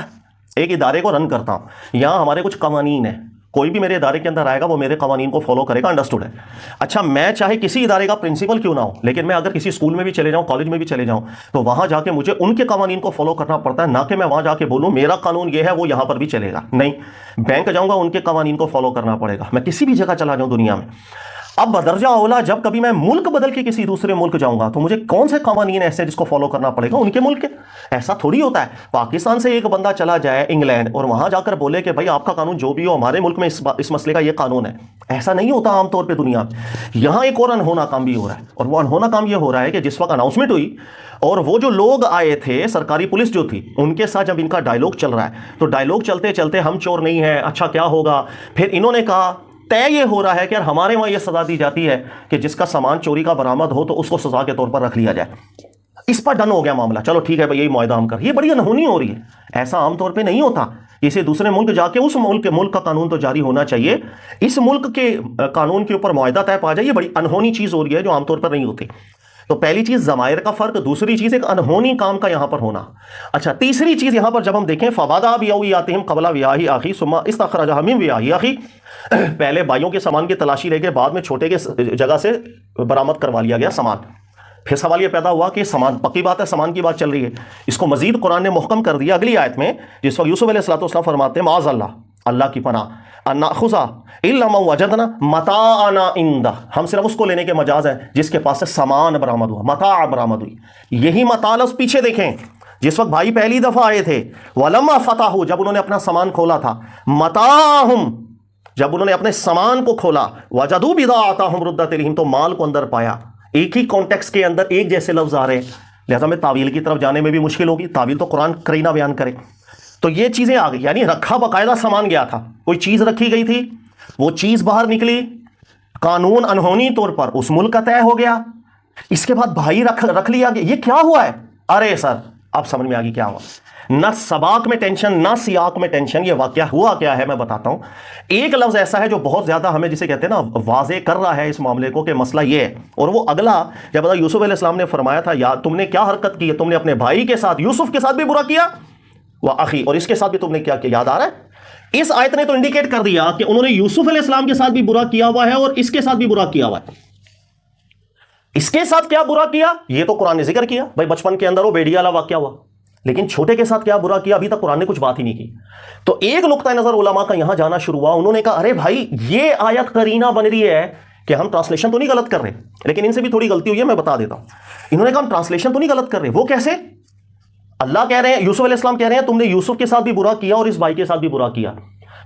ایک ادارے کو رن کرتا ہوں، یہاں ہمارے کچھ قوانین ہیں، کوئی بھی میرے ادارے کے اندر آئے گا وہ میرے قوانین کو فالو کرے گا، انڈرسٹوڈ ہے۔ اچھا میں چاہے کسی ادارے کا پرنسپل کیوں نہ ہوں، لیکن میں اگر کسی اسکول میں بھی چلے جاؤں، کالج میں بھی چلے جاؤں، تو وہاں جا کے مجھے ان کے قوانین کو فالو کرنا پڑتا ہے، نہ کہ میں وہاں جا کے بولوں میرا قانون یہ ہے وہ یہاں پر بھی چلے گا، نہیں، بینک جاؤں گا ان کے قوانین کو فالو کرنا پڑے گا، میں کسی بھی جگہ چلا جاؤں دنیا میں۔ اب بدرجہ اولا جب کبھی میں ملک بدل کے کسی دوسرے ملک جاؤں گا تو مجھے کون سے قوانین ایسے جس کو فالو کرنا پڑے گا؟ ان کے ملک کے. ایسا تھوڑی ہوتا ہے پاکستان سے ایک بندہ چلا جائے انگلینڈ اور وہاں جا کر بولے کہ بھائی آپ کا قانون جو بھی ہو ہمارے ملک میں اس مسئلے کا یہ قانون ہے. ایسا نہیں ہوتا عام طور پہ دنیا میں. یہاں ایک اور انہونا کام بھی ہو رہا ہے, اور وہ انہونا کام یہ ہو رہا ہے کہ جس وقت اناؤنسمنٹ ہوئی اور وہ جو لوگ آئے تھے سرکاری پولیس جو تھی ان کے ساتھ جب ان کا ڈائلوگ چل رہا ہے تو ڈائلوگ چلتے چلتے ہم چور نہیں ہیں, اچھا کیا ہوگا, پھر انہوں نے کہا طے یہ ہو رہا ہے کہ ہمارے وہاں یہ سزا دی جاتی ہے کہ جس کا سامان چوری کا برآمد ہو تو اس کو سزا کے طور پر رکھ لیا جائے. اس پر ڈن ہو گیا معاملہ, چلو ٹھیک ہے بھائی یہی معاہدہ ہم کر. یہ بڑی انہونی ہو رہی ہے, ایسا عام طور پہ نہیں ہوتا. اسے دوسرے ملک جا کے اس ملک کا قانون تو جاری ہونا چاہیے, اس ملک کے قانون کے اوپر معاہدہ طے پا جائے. یہ بڑی انہونی چیز ہو رہی ہے جو عام طور پر نہیں ہوتی. تو پہلی چیز ضمائر کا فرق, دوسری چیز ایک انہونی کام کا یہاں پر ہونا. اچھا تیسری چیز یہاں پر جب ہم دیکھیں فوادہ بیاہم قبل ویاہی اخی ثم استخرجہ من ویاہی اخی, پہلے بھائیوں کے سامان کی تلاشی لے کے بعد میں چھوٹے کے جگہ سے برآمد کروا لیا گیا سامان. پھر سوال یہ پیدا ہوا کہ سامان, پکی بات ہے سامان کی بات چل رہی ہے, اس کو مزید قرآن نے محکم کر دیا اگلی آیت میں جس وقت یوسف علیہ السلام فرماتے ہیں معاذ اللہ, اللہ کی پناہ, ان ناخذ الا ما وجدنا متاعنا عندہ, ہم صرف اس کو لینے کے مجاز ہے جس کے پاس سے سامان برآمد ہوا, متاع برآمد ہوئی. یہی متاع لفظ پیچھے دیکھیں جس وقت بھائی پہلی دفعہ آئے تھے, ولما فتحوا, جب انہوں نے اپنا سامان کھولا تھا, متاعہم, جب انہوں نے اپنے سامان کو کھولا, وجدوا بضاعتہم ردت الیہم, تو مال کو اندر پایا. ایک ہی کانٹیکس کے اندر ایک جیسے لفظ آ رہے ہیں, لہذا میں تعویل کی طرف جانے میں بھی مشکل ہوگی. تعویل تو قرآن کرینہ بیان کرے. تو یہ چیزیں آ گئی, یعنی رکھا باقاعدہ سامان گیا تھا, کوئی چیز رکھی گئی تھی, وہ چیز باہر نکلی, قانون انہونی طور پر اس ملک کا طے ہو گیا, اس کے بعد بھائی رکھ لیا گیا. یہ کیا ہوا ہے؟ ارے سر اب سمجھ میں آ گئی کیا ہوا. نہ سباق میں ٹینشن نہ سیاق میں ٹینشن. یہ واقعہ ہوا کیا ہے میں بتاتا ہوں. ایک لفظ ایسا ہے جو بہت زیادہ ہمیں جسے کہتے ہیں نا واضح کر رہا ہے اس معاملے کو کہ مسئلہ یہ ہے, اور وہ اگلا جب یوسف علیہ السلام نے فرمایا تھا یا تم نے کیا حرکت کی ہے, تم نے اپنے بھائی کے ساتھ یوسف کے ساتھ بھی برا کیا, وہ اخی, اور اس کے ساتھ بھی تم نے کیا کیا, یاد آ رہا ہے. اس آیت نے تو انڈیکیٹ کر دیا کہ انہوں نے یوسف علیہ السلام کے ساتھ بھی برا کیا ہوا ہے اور اس کے ساتھ بھی برا کیا ہوا ہے. اس کے ساتھ کیا برا کیا یہ تو قرآن نے ذکر کیا, بھائی بچپن کے اندر وہ بیڑی والا واقعہ ہوا, لیکن چھوٹے کے ساتھ کیا برا کیا ابھی تک قرآن نے کچھ بات ہی نہیں کی. تو ایک نقطہ نظر علماء کا یہاں جانا شروع ہوا. انہوں نے کہا ارے بھائی یہ آیت قرینہ بن رہی ہے کہ ہم ٹرانسلیشن تو نہیں غلط کر رہے, لیکن ان سے بھی تھوڑی غلطی ہوئی ہے, میں بتا دیتا ہوں. انہوں نے کہا ہم ٹرانسلیشن تو نہیں غلط کر رہے. وہ کیسے؟ اللہ کہہ رہے ہیں, یوسف علیہ السلام کہہ رہے ہیں تم نے یوسف کے ساتھ بھی برا کیا اور اس بھائی کے ساتھ بھی برا کیا,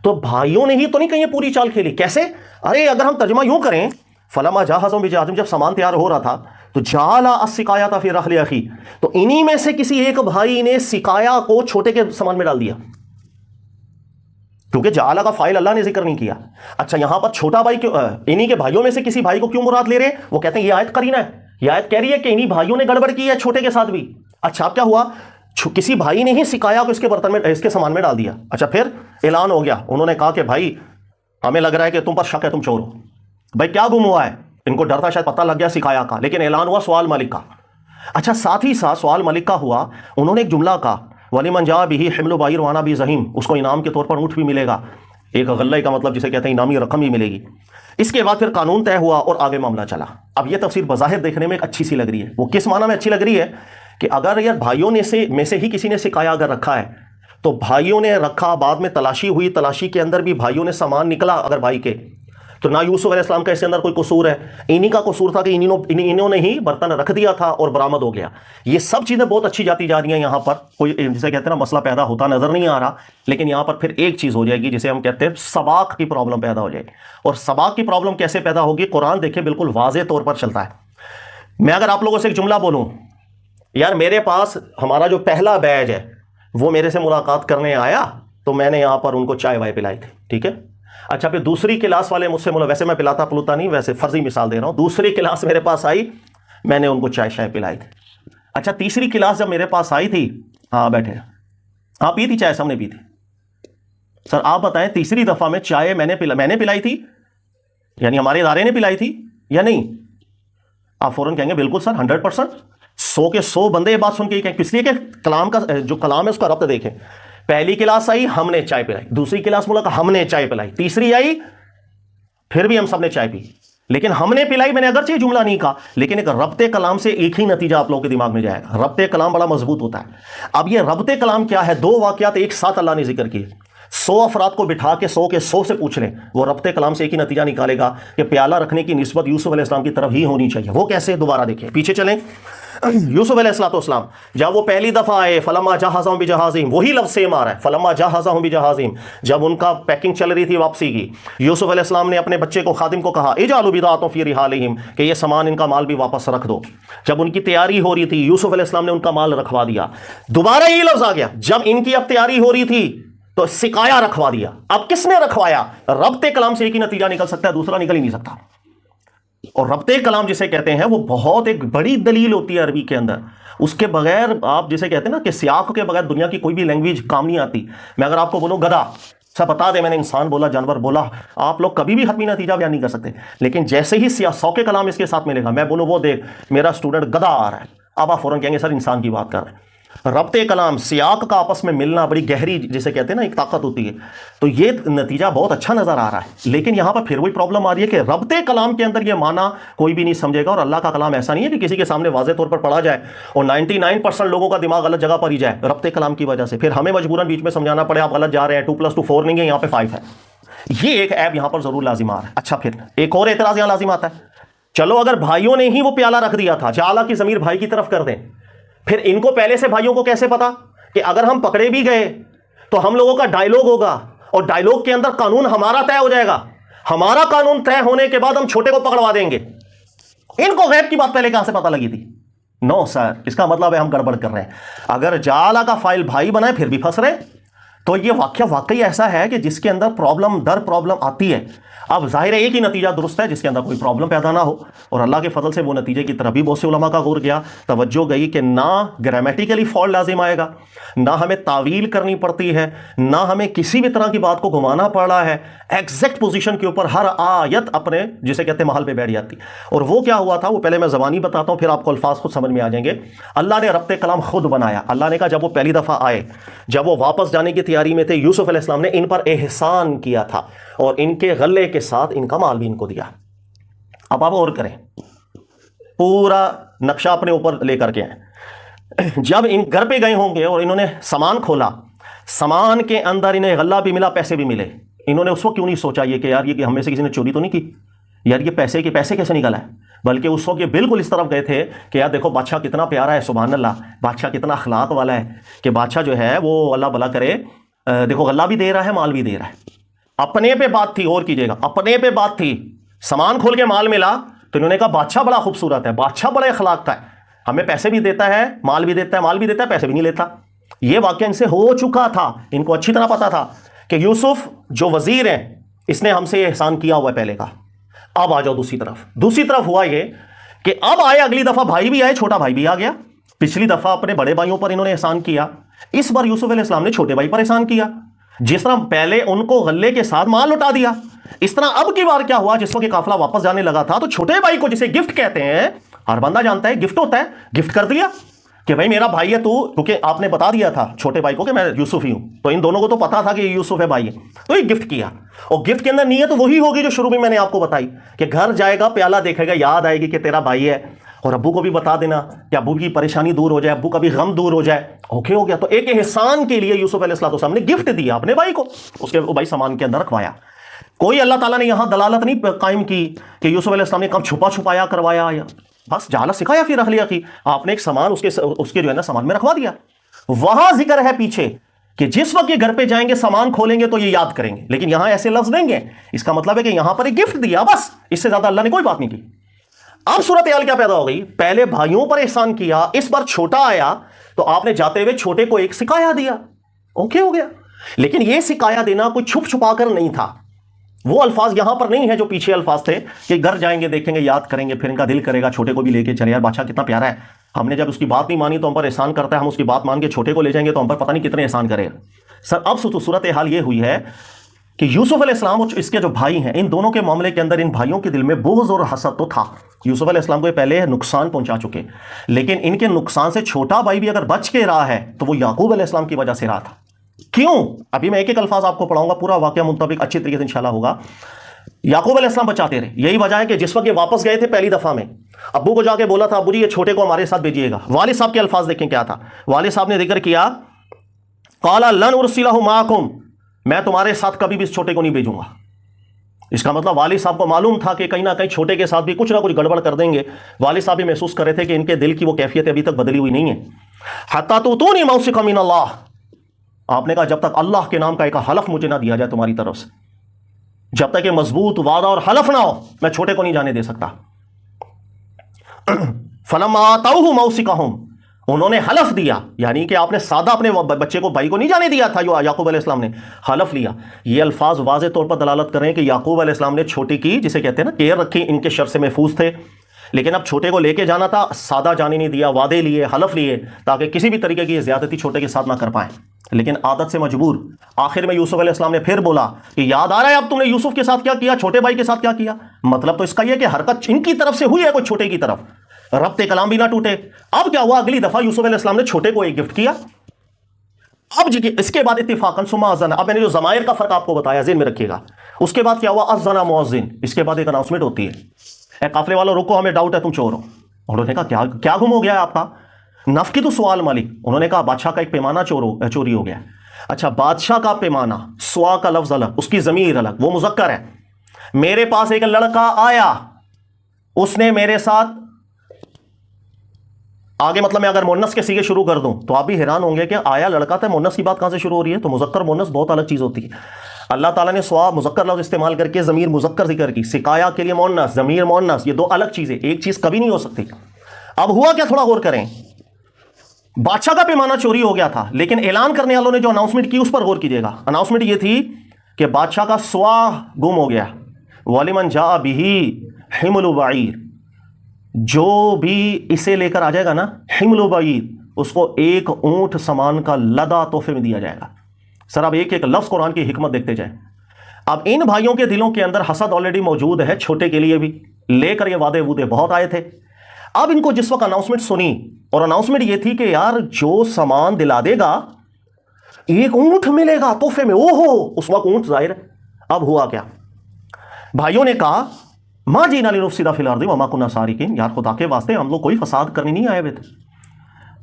تو بھائیوں نے ہی تو نہیں کہیں پوری چال کھیلی. کیسے؟ ارے اگر ہم ترجمہ یوں کریں فلما جاہزهم بجہازہم, جب سامان تیار ہو رہا تھا تو جعل السقایۃ فی رحل اخی, تو انہی میں سے کسی ایک بھائی نے سقایا کو چھوٹے کے سامان میں ڈال دیا, کیونکہ جعل کا فاعل اللہ نے ذکر نہیں کیا. اچھا یہاں پر چھوٹا بھائی کیوں, انہی کے بھائیوں میں سے کسی بھائی کو کیوں مراد لے رہے ہیں؟ وہ کہتے ہیں یہ آیت قرینہ ہے, یہ آیت کہہ رہی ہے کہ انہی بھائیوں نے گڑبڑ کی ہے چھوٹے کے ساتھ بھی. اچھا اب کیا ہوا, کسی بھائی نے ہی سقایا کو اس کے برتن میں اس کے سامان میں ڈال دیا. اچھا پھر اعلان ہو گیا, انہوں نے کہا کہ بھائی ہمیں لگ رہا ہے کہ تم پر شک ہے, تم چور ہو. بھائی کیا گم ہوا ہے؟ ان کو ڈر تھا شاید پتہ لگ گیا سقایا کا, لیکن اعلان ہوا سوال ملک کا. اچھا ساتھ ہی ساتھ سوال ملک کا ہوا, انہوں نے ایک جملہ کہا وَلِمَنْ جَاءَ بِهِ حِمْلُ بَعِيرٍ وَأَنَا بِهِ زَعِيمٌ, اس کو انعام کے طور پر اونٹ بھی ملے گا, ایک غلہ کا مطلب جسے کہتے ہیں انعامی رقم ہی ملے گی. اس کے بعد پھر قانون طے ہوا اور آگے معاملہ چلا. اب یہ تفسیر بظاہر دیکھنے میں ایک اچھی سی لگ رہی ہے. وہ کس معنی میں اچھی لگ رہی ہے کہ اگر یار بھائیوں میں سے ہی کسی نے سقایا اگر رکھا ہے تو بھائیوں نے رکھا, بعد میں تلاشی ہوئی, تلاشی کے اندر بھی بھائیوں نے سامان نکلا اگر بھائی کے, تو نہ یوسف علیہ السلام کا اس کے اندر کوئی قصور ہے, انہی کا قصور تھا کہ انہوں نے ہی برتن رکھ دیا تھا اور برآمد ہو گیا. یہ سب چیزیں بہت اچھی جاتی جا رہی ہیں. یہاں پر کوئی جسے کہتے ہیں نا مسئلہ پیدا ہوتا نظر نہیں آ رہا, لیکن یہاں پر پھر ایک چیز ہو جائے گی جسے ہم کہتے ہیں سباق کی پرابلم پیدا ہو جائے گی. اور سباق کی پرابلم کیسے پیدا ہوگی؟ قرآن دیکھیں بالکل واضح طور پر چلتا ہے. میں اگر آپ لوگوں سے ایک جملہ بولوں, یار میرے پاس ہمارا جو پہلا بیچ ہے وہ میرے سے ملاقات کرنے آیا تو میں نے یہاں پر ان کو چائے وائے پلائی تھی, ٹھیک ہے. اچھا پھر دوسری کلاس والے مجھ سے ویسے میں پلاتا پلوتا نہیں, ویسے فرضی مثال دے رہا ہوں, دوسری کلاس میرے پاس آئی, میں نے ان کو چائے شائے پلائی تھی. اچھا تیسری کلاس جب میرے پاس آئی تھی, ہاں بیٹھے, ہاں پی تھی چائے, سب نے پی تھی. سر آپ بتائیں تیسری دفعہ میں چائے میں نے پلائی تھی, یعنی ہمارے ادارے نے پلائی تھی یا نہیں؟ آپ فوراً کہیں گے بالکل سر 100%. 100 کے 100 بندے یہ بات سن کے کہیں, اس لیے کہ کلام کا جو کلام ہے اس کا ربط دیکھیں. پہلی کلاس آئی ہم نے چائے پلائی, دوسری کلاس ملاقات ہم نے چائے پلائی, تیسری آئی پھر بھی ہم سب نے چائے پی, لیکن ہم نے پلائی, میں نے اگرچہ جملہ نہیں کہا, لیکن ایک ربط کلام سے ایک ہی نتیجہ آپ لوگوں کے دماغ میں جائے گا. ربط کلام بڑا مضبوط ہوتا ہے. اب یہ ربط کلام کیا ہے؟ دو واقعات ایک ساتھ اللہ نے ذکر کیے. 100 افراد کو بٹھا کے 100 کے 100 سے پوچھ لیں، وہ ربط کلام سے ایک ہی نتیجہ نکالے گا کہ پیالہ رکھنے کی نسبت یوسف علیہ السلام کی طرف ہی ہونی چاہیے۔ وہ کیسے؟ دوبارہ دیکھیں، پیچھے چلیں۔ یوسف علیہ السلام جب وہ پہلی دفعہ آئے، فلما جہزہم بجہازہم، وہی لفظ سیم آ رہا ہے، فلما جہزہم بجہازہم، جب ان کا پیکنگ چل رہی تھی واپسی کی، یوسف علیہ السلام نے اپنے بچے کو، خادم کو کہا اجعلوا بضاعتهم فی رحالہم، کہ یہ سامان ان کا مال بھی واپس رکھ دو۔ جب ان کی تیاری ہو رہی تھی، یوسف علیہ السلام نے ان کا مال رکھوا دیا۔ دوبارہ یہ لفظ آ گیا، جب ان کی اب تیاری ہو رہی تھی تو سکایا رکھوا دیا۔ اب کس نے رکھوایا؟ ربط کلام سے ایک ہی نتیجہ نکل سکتا ہے، دوسرا نکل ہی نہیں سکتا۔ اور ربط کلام جسے کہتے ہیں وہ بہت ایک بڑی دلیل ہوتی ہے عربی کے اندر، اس کے بغیر آپ جسے کہتے ہیں نا کہ سیاق کے بغیر دنیا کی کوئی بھی لینگویج کام نہیں آتی۔ میں اگر آپ کو بولوں گدھا، سب بتا دیں میں نے انسان بولا، جانور بولا، آپ لوگ کبھی بھی حتمی نتیجہ بیان نہیں کر سکتے، لیکن جیسے ہی سیاق کے کلام اس کے ساتھ ملے گا، میں بولوں وہ دیکھ میرا اسٹوڈنٹ گدھا آ رہا ہے، اب آپ فوراً کہیں گے سر انسان کی بات کر رہے ہیں۔ ربط کلام، سیاق کا آپس میں ملنا بڑی گہری جسے کہتے ہیں نا ایک طاقت ہوتی ہے، تو یہ نتیجہ بہت اچھا نظر آ رہا ہے۔ لیکن یہاں پر پھر وہی پرابلم آ رہی ہے کہ ربط کلام کے اندر یہ معنی کوئی بھی نہیں سمجھے گا، اور اللہ کا کلام ایسا نہیں ہے کہ کسی کے سامنے واضح طور پر پڑھا جائے اور 99% لوگوں کا دماغ غلط جگہ پر ہی جائے ربط کلام کی وجہ سے، پھر ہمیں مجبوراً بیچ میں سمجھانا پڑے آپ غلط جا رہے ہیں، 2+2 4 نہیں ہے، یہاں پہ 5 ہے۔ یہ ایک عیب یہاں پر ضرور لازم آ رہا ہے۔ اچھا، پھر ایک اور اعتراض یہاں لازم آتا ہے، چلو اگر بھائیوں نے ہی وہ پیالہ رکھ دیا تھا، جعلہ کی ضمیر بھائی کی طرف کر دیں، پھر ان کو پہلے سے بھائیوں کو کیسے پتا کہ اگر ہم پکڑے بھی گئے تو ہم لوگوں کا ڈائیلوگ ہوگا، اور ڈائیلوگ کے اندر قانون ہمارا طے ہو جائے گا، ہمارا قانون طے ہونے کے بعد ہم چھوٹے کو پکڑوا دیں گے؟ ان کو غیب کی بات پہلے کہاں سے پتہ لگی تھی؟ نو سر، اس کا مطلب ہے ہم گڑبڑ کر رہے ہیں۔ اگر جعلہ کا فائل بھائی بنائے پھر بھی پھنس رہے، تو یہ واقعہ واقعی ایسا ہے کہ جس کے اندر پرابلم در پرابلم آتی ہے۔ اب ظاہر ہے ایک ہی نتیجہ درست ہے جس کے اندر کوئی پرابلم پیدا نہ ہو، اور اللہ کے فضل سے وہ نتیجے کی طرف بھی بہت سے علماء کا غور گیا، توجہ گئی کہ نہ گرامیٹیکلی فالٹ لازم آئے گا، نہ ہمیں تعویل کرنی پڑتی ہے، نہ ہمیں کسی بھی طرح کی بات کو گھمانا پڑ رہا ہے، ایگزیکٹ پوزیشن کے اوپر ہر آیت اپنے جسے کہتے ہیں محل پہ بیٹھ جاتی۔ اور وہ کیا ہوا تھا، وہ پہلے میں زبانی بتاتا ہوں، پھر آپ کو الفاظ خود سمجھ میں آ جائیں گے۔ اللہ نے ربط کلام خود بنایا۔ اللہ نے کہا جب وہ پہلی دفعہ آئے، جب وہ واپس جانے کی تیاری میں تھے، یوسف علیہ السلام نے ان پر احسان کیا تھا، اور ان کے غلے کے ساتھ ان کا مال بھی ان کو دیا۔ اب آپ اور کریں، پورا نقشہ اپنے اوپر لے کر کے آئیں۔ جب ان گھر پہ گئے ہوں گے اور انہوں نے سامان کھولا، سامان کے اندر انہیں غلہ بھی ملا، پیسے بھی ملے، انہوں نے اس وقت کیوں نہیں سوچا یہ کہ یار یہ ہم میں سے کسی نے چوری تو نہیں کی، یار یہ پیسے کیسے نکلا ہے؟ بلکہ اس وقت یہ بالکل اس طرف گئے تھے کہ یار دیکھو بادشاہ کتنا پیارا ہے، سبحان اللہ، بادشاہ کتنا اخلاق والا ہے، کہ بادشاہ جو ہے وہ اللہ بھلا کرے، دیکھو غلہ بھی دے رہا ہے، مال بھی دے رہا ہے۔ اپنے پہ بات تھی، اور کیجئے گا، اپنے پہ بات تھی، سامان کھول کے مال ملا تو انہوں نے کہا بادشاہ بڑا خوبصورت ہے، بادشاہ بڑے اخلاق کا ہے، ہمیں پیسے بھی دیتا ہے، مال بھی دیتا ہے، پیسے بھی نہیں لیتا۔ یہ واقعہ ان سے ہو چکا تھا، ان کو اچھی طرح پتا تھا کہ یوسف جو وزیر ہیں اس نے ہم سے یہ احسان کیا ہوا ہے پہلے کا۔ اب آ جاؤ دوسری طرف ہوا یہ کہ اب آئے، اگلی دفعہ بھائی بھی آئے، چھوٹا بھائی بھی آ گیا۔ پچھلی دفعہ اپنے بڑے بھائیوں پر انہوں نے احسان کیا، اس بار یوسف علیہ السلام نے چھوٹے بھائی پر احسان کیا۔ جس طرح پہلے ان کو غلے کے ساتھ مال لوٹا دیا، اس طرح اب کی بار کیا ہوا، جس وقت قافلہ واپس جانے لگا تھا تو چھوٹے بھائی کو، جسے گفٹ کہتے ہیں، ہر بندہ جانتا ہے گفٹ ہوتا ہے، گفٹ کر دیا کہ بھائی میرا بھائی ہے تو، کیونکہ آپ نے بتا دیا تھا چھوٹے بھائی کو کہ میں یوسف ہی ہوں، تو ان دونوں کو تو پتا تھا کہ یہ یوسف ہے بھائی ہے، تو یہ گفٹ کیا۔ اور گفٹ کے اندر نیت تو وہی ہوگی جو شروع میں نے آپ کو بتائی کہ گھر جائے گا، پیالہ دیکھے گا، یاد آئے گی کہ تیرا بھائی ہے، اور ابو کو بھی بتا دینا کہ ابو کی پریشانی دور ہو جائے، ابو کا بھی غم دور ہو جائے۔ اوکے ہو گیا۔ تو ایک احسان کے لیے یوسف علیہ السلام نے گفٹ دیا اپنے بھائی کو، اس کے بھائی سامان کے اندر رکھوایا۔ کوئی اللہ تعالیٰ نے یہاں دلالت نہیں قائم کی کہ یوسف علیہ السلام نے کب چھپایا کروایا، یا بس جعلہ سکھایا پھر رکھ لیا کہ آپ نے ایک سامان اس کے جو ہے نا سامان میں رکھوا دیا۔ وہاں ذکر ہے پیچھے کہ جس وقت یہ گھر پہ جائیں گے سامان کھولیں گے تو یہ یاد کریں گے، لیکن یہاں ایسے لفظ دیں گے، اس کا مطلب ہے کہ یہاں پر ایک گفٹ دیا، بس اس سے زیادہ اللہ نے کوئی بات نہیں کی۔ اب صورتحال کیا پیدا ہو گئی، پہلے بھائیوں پر احسان کیا، اس بار چھوٹا آیا تو آپ نے جاتے ہوئے چھوٹے کو ایک سکایا دیا۔ اوکے ہو گیا۔ لیکن یہ سکایا دینا کوئی چھپ چھپا کر نہیں تھا، وہ الفاظ یہاں پر نہیں ہے جو پیچھے الفاظ تھے کہ گھر جائیں گے دیکھیں گے یاد کریں گے، پھر ان کا دل کرے گا چھوٹے کو بھی لے کے چلے، یار بادشاہ کتنا پیارا ہے، ہم نے جب اس کی بات نہیں مانی تو ہم پر احسان کرتا ہے، ہم اس کی بات مان کے چھوٹے کو لے جائیں گے تو ہم پر پتہ نہیں کتنے احسان کرے گا۔ سر اب صورتحال یہ ہوئی ہے کہ یوسف علیہ السلام اور اس کے جو بھائی ہیں، ان دونوں کے معاملے کے اندر ان بھائیوں کے دل میں بغض اور حسد تو تھا۔ یوسف علیہ السلام کو یہ پہلے نقصان پہنچا چکے، لیکن ان کے نقصان سے چھوٹا بھائی بھی اگر بچ کے رہا ہے تو وہ یعقوب علیہ السلام کی وجہ سے رہا تھا۔ کیوں؟ ابھی میں ایک ایک الفاظ آپ کو پڑھاؤں گا، پورا واقعہ منطبق اچھی طریقے سے انشاءاللہ ہوگا۔ یعقوب علیہ السلام بچاتے رہے، یہی وجہ ہے کہ جس وقت یہ واپس گئے تھے پہلی دفعہ میں، ابو کو جا کے بولا تھا ابو جی یہ چھوٹے کو ہمارے ساتھ بھیجیے گا۔ والد صاحب کے الفاظ دیکھیں کیا تھا، والد صاحب نے ذکر کیا قال لن ارسلہ معکم، میں تمہارے ساتھ کبھی بھی اس چھوٹے کو نہیں بھیجوں گا. اس کا مطلب والد صاحب کو معلوم تھا کہ کہیں نہ کہیں چھوٹے کے ساتھ بھی کچھ نہ کچھ گڑبڑ کر دیں گے. والد صاحب بھی محسوس کر رہے تھے کہ ان کے دل کی وہ کیفیت ابھی تک بدلی ہوئی نہیں ہے. حتی تؤتونی موثقا من اللہ، آپ نے کہا جب تک اللہ کے نام کا ایک حلف مجھے نہ دیا جائے تمہاری طرف سے، جب تک یہ مضبوط وعدہ اور حلف نہ ہو، میں چھوٹے کو نہیں جانے دے سکتا. فلما آتوہ موثقہم، انہوں نے حلف دیا، یعنی کہ آپ نے سادہ اپنے بچے کو، بھائی کو نہیں جانے دیا تھا. یعقوب علیہ السلام نے حلف لیا. یہ الفاظ واضح طور پر دلالت کر رہے ہیں کہ یعقوب علیہ السلام نے چھوٹے کی، جسے کہتے ہیں نا، کیئر رکھی، ان کے شر سے محفوظ تھے. لیکن اب چھوٹے کو لے کے جانا تھا، سادہ جانے نہیں دیا، وعدے لیے، حلف لیے، تاکہ کسی بھی طریقے کی زیادتی چھوٹے کے ساتھ نہ کر پائیں. لیکن عادت سے مجبور آخر میں یوسف علیہ السلام نے پھر بولا کہ یاد آ رہا ہے اب تم نے یوسف کے ساتھ کیا کیا، چھوٹے بھائی کے ساتھ کیا کیا. مطلب تو اس کا یہ کہ حرکت ان کی طرف سے ہوئی ہے کوئی چھوٹے کی طرف، ربط کلام بھی نہ ٹوٹے. اب کیا ہوا، اگلی دفعہ یوسف علیہ السلام نے چھوٹے کو ایک گفٹ کیا. اب جی اس کے بعد اتفاقاً ثم اذن، اب میں نے جو ضمائر کا فرق آپ کو بتایا ذہن میں رکھیے گا. اس کے بعد کیا ہوا، اذن مؤذن، اس کے بعد ایک اناؤنسمنٹ ہوتی ہے، اے قافلے والوں رکو، ہمیں ڈاؤٹ ہے تم چور ہو. انہوں نے کہا کیا گم ہو گیا ہے آپ کا؟ نفقد سوال مالک، انہوں نے کہا بادشاہ کا ایک پیمانہ چوری ہو گیا. اچھا، بادشاہ کا پیمانہ، سوا کا لفظ الگ، اس کی ضمیر الگ، وہ مذکر ہے. میرے پاس ایک لڑکا آیا، اس نے میرے ساتھ، آگے مطلب میں اگر مونس کے سیغے شروع کر دوں تو آپ بھی حیران ہوں گے کہ آیا لڑکا تھا، مونس کی بات کہاں سے شروع ہو رہی ہے؟ تو مذکر مونس بہت الگ چیز ہوتی ہے. اللہ تعالیٰ نے سوا مذکر لفظ استعمال کر کے ضمیر مذکر ذکر کی، سکایا کے لیے مونس، ضمیر مونس، یہ دو الگ چیزیں، ایک چیز کبھی نہیں ہو سکتی. اب ہوا کیا، تھوڑا غور کریں. بادشاہ کا پیمانہ چوری ہو گیا تھا، لیکن اعلان کرنے والوں نے جو اناؤنسمنٹ کی اس پر غور کیجیے گا. اناؤنسمنٹ یہ تھی کہ بادشاہ کا سوا گم ہو گیا. وَلِمَنْ جَاءَ بِهِ حِمْلُ بَعِيرٍ، جو بھی اسے لے کر آ جائے گا نا، حمل بعیر، اس کو ایک اونٹ سامان کا لدا تحفے میں دیا جائے گا. سر اب ایک ایک لفظ قرآن کی حکمت دیکھتے جائیں. اب ان بھائیوں کے دلوں کے اندر حسد آلریڈی موجود ہے، چھوٹے کے لیے بھی لے کر یہ وعدے وعدے بہت آئے تھے. اب ان کو جس وقت اناؤنسمنٹ سنی، اور اناؤنسمنٹ یہ تھی کہ یار جو سامان دلا دے گا ایک اونٹ ملے گا تحفے میں، اس وقت اونٹ ظاہر ہے. اب ہوا کیا، بھائیوں نے کہا ما جینا لنفسد فی الارض وما کنا سارقین، یار خدا کے واسطے ہم لوگ کوئی فساد کرنے نہیں آئے ہوئے تھے.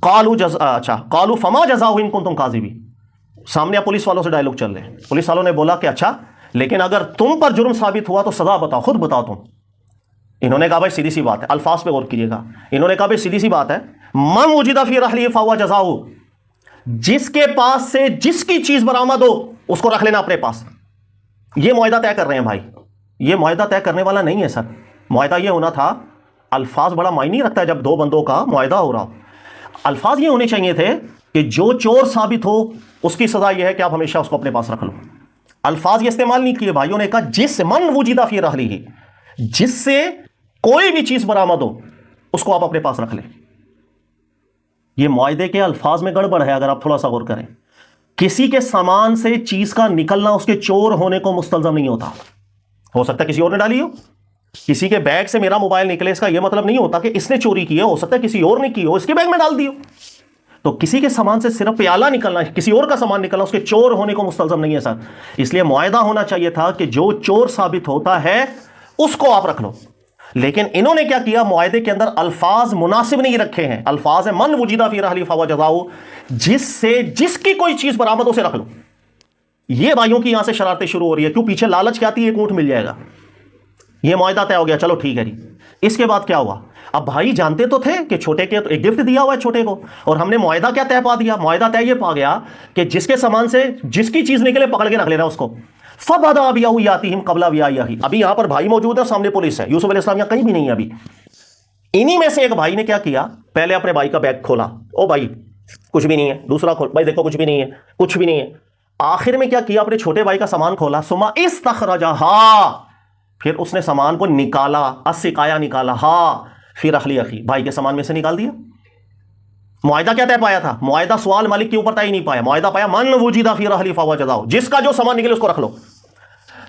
قالوا فما جزاؤ ان کنتم کاذبین، سامنے اب پولیس والوں سے ڈائلوگ چل رہے ہیں. پولیس والوں نے بولا کہ اچھا لیکن اگر تم پر جرم ثابت ہوا تو سزا بتاؤ، خود بتاؤ تم. انہوں نے کہا بھائی سیدھی سی بات ہے، الفاظ پہ غور کیجیے گا. انہوں نے کہا بھائی سیدھی سی بات ہے، من وجد فی رحلہ فہو جزاؤ، جس کے پاس سے جس کی چیز برآمد ہو اس کو رکھ لینا اپنے پاس. یہ معاہدہ طے کر رہے ہیں بھائی، یہ معاہدہ طے کرنے والا نہیں ہے سر. معاہدہ یہ ہونا تھا، الفاظ بڑا معنی رکھتا ہے جب دو بندوں کا معاہدہ ہو رہا ہو. الفاظ یہ ہونے چاہیے تھے کہ جو چور ثابت ہو اس کی سزا یہ ہے کہ آپ ہمیشہ اس کو اپنے پاس رکھ لو. الفاظ یہ استعمال نہیں کیے. بھائیوں نے کہا جس من وجد فی رحلہ، جس سے کوئی بھی چیز برآمد ہو اس کو آپ اپنے پاس رکھ لیں. یہ معاہدے کے الفاظ میں گڑبڑ ہے اگر آپ تھوڑا سا غور کریں. کسی کے سامان سے چیز کا نکلنا اس کے چور ہونے کو مستلزم نہیں ہوتا. ہو سکتا ہے کسی اور نے ڈالی ہو، کسی کے بیگ سے میرا موبائل نکلے، اس کا یہ مطلب نہیں ہوتا کہ اس نے چوری کی ہے. ہو سکتا ہے کسی اور نے کی ہو، اس کے بیگ میں ڈال دی ہو. تو کسی کے سامان سے صرف پیالہ نکلنا، کسی اور کا سامان نکلنا اس کے چور ہونے کو مستلزم نہیں ہے سر. اس لیے معاہدہ ہونا چاہیے تھا کہ جو چور ثابت ہوتا ہے اس کو آپ رکھ لو. لیکن انہوں نے کیا کیا، معاہدے کے اندر الفاظ مناسب نہیں رکھے ہیں. الفاظ ہے من وجد فی رحلہ فہو جزاؤ، جس سے جس کی کوئی چیز برآمد ہو اسے رکھ لو. یہ بھائیوں کی یہاں سے شرارتیں شروع ہو رہی ہے. کیوں؟ پیچھے لالچ کیا تھی، ایک اونٹ مل جائے گا. یہ معاہدہ طے ہو گیا، چلو ٹھیک ہے جی. اس کے بعد کیا ہوا، اب بھائی جانتے تو تھے کہ چھوٹے کے ایک گفٹ دیا ہوا ہے چھوٹے کو، اور ہم نے معاہدہ کیا طے پا دیا. معاہدہ طے یہ پا گیا کہ جس کے سامان سے جس کی چیز نکلے پکڑ کے رکھ لینا اس کو. فَبَدَا بِأَوْعِيَاتِهِمْ قَبْلَ وِعَائِهِ، ابھی یہاں پر بھائی موجود ہے، سامنے پولیس ہے. یوسف علیہ السلام یہاں کہیں بھی نہیں ہے. ابھی انہی میں سے ایک بھائی نے کیا کیا، پہلے اپنے بھائی کا بیگ کھولا، او بھائی کچھ بھی نہیں ہے. دوسرا کھول، بھائی دیکھو کچھ بھی نہیں ہے، کچھ بھی نہیں ہے. آخر میں کیا کیا، اپنے چھوٹے بھائی کا سامان کھولا. ثم استخرجها، پھر اس نے سامان کو نکالا، السقایا نکالا، فی رحل اخی، بھائی کے سامان میں سے نکال دیا. معاہدہ کیا طے پایا تھا، معاہدہ سوال مالک کے اوپر طے نہیں پایا. معاہدہ پایا من وجد فی رحلہ فہو جزاؤ، جس کا جو سامان نکلے اس کو رکھ لو.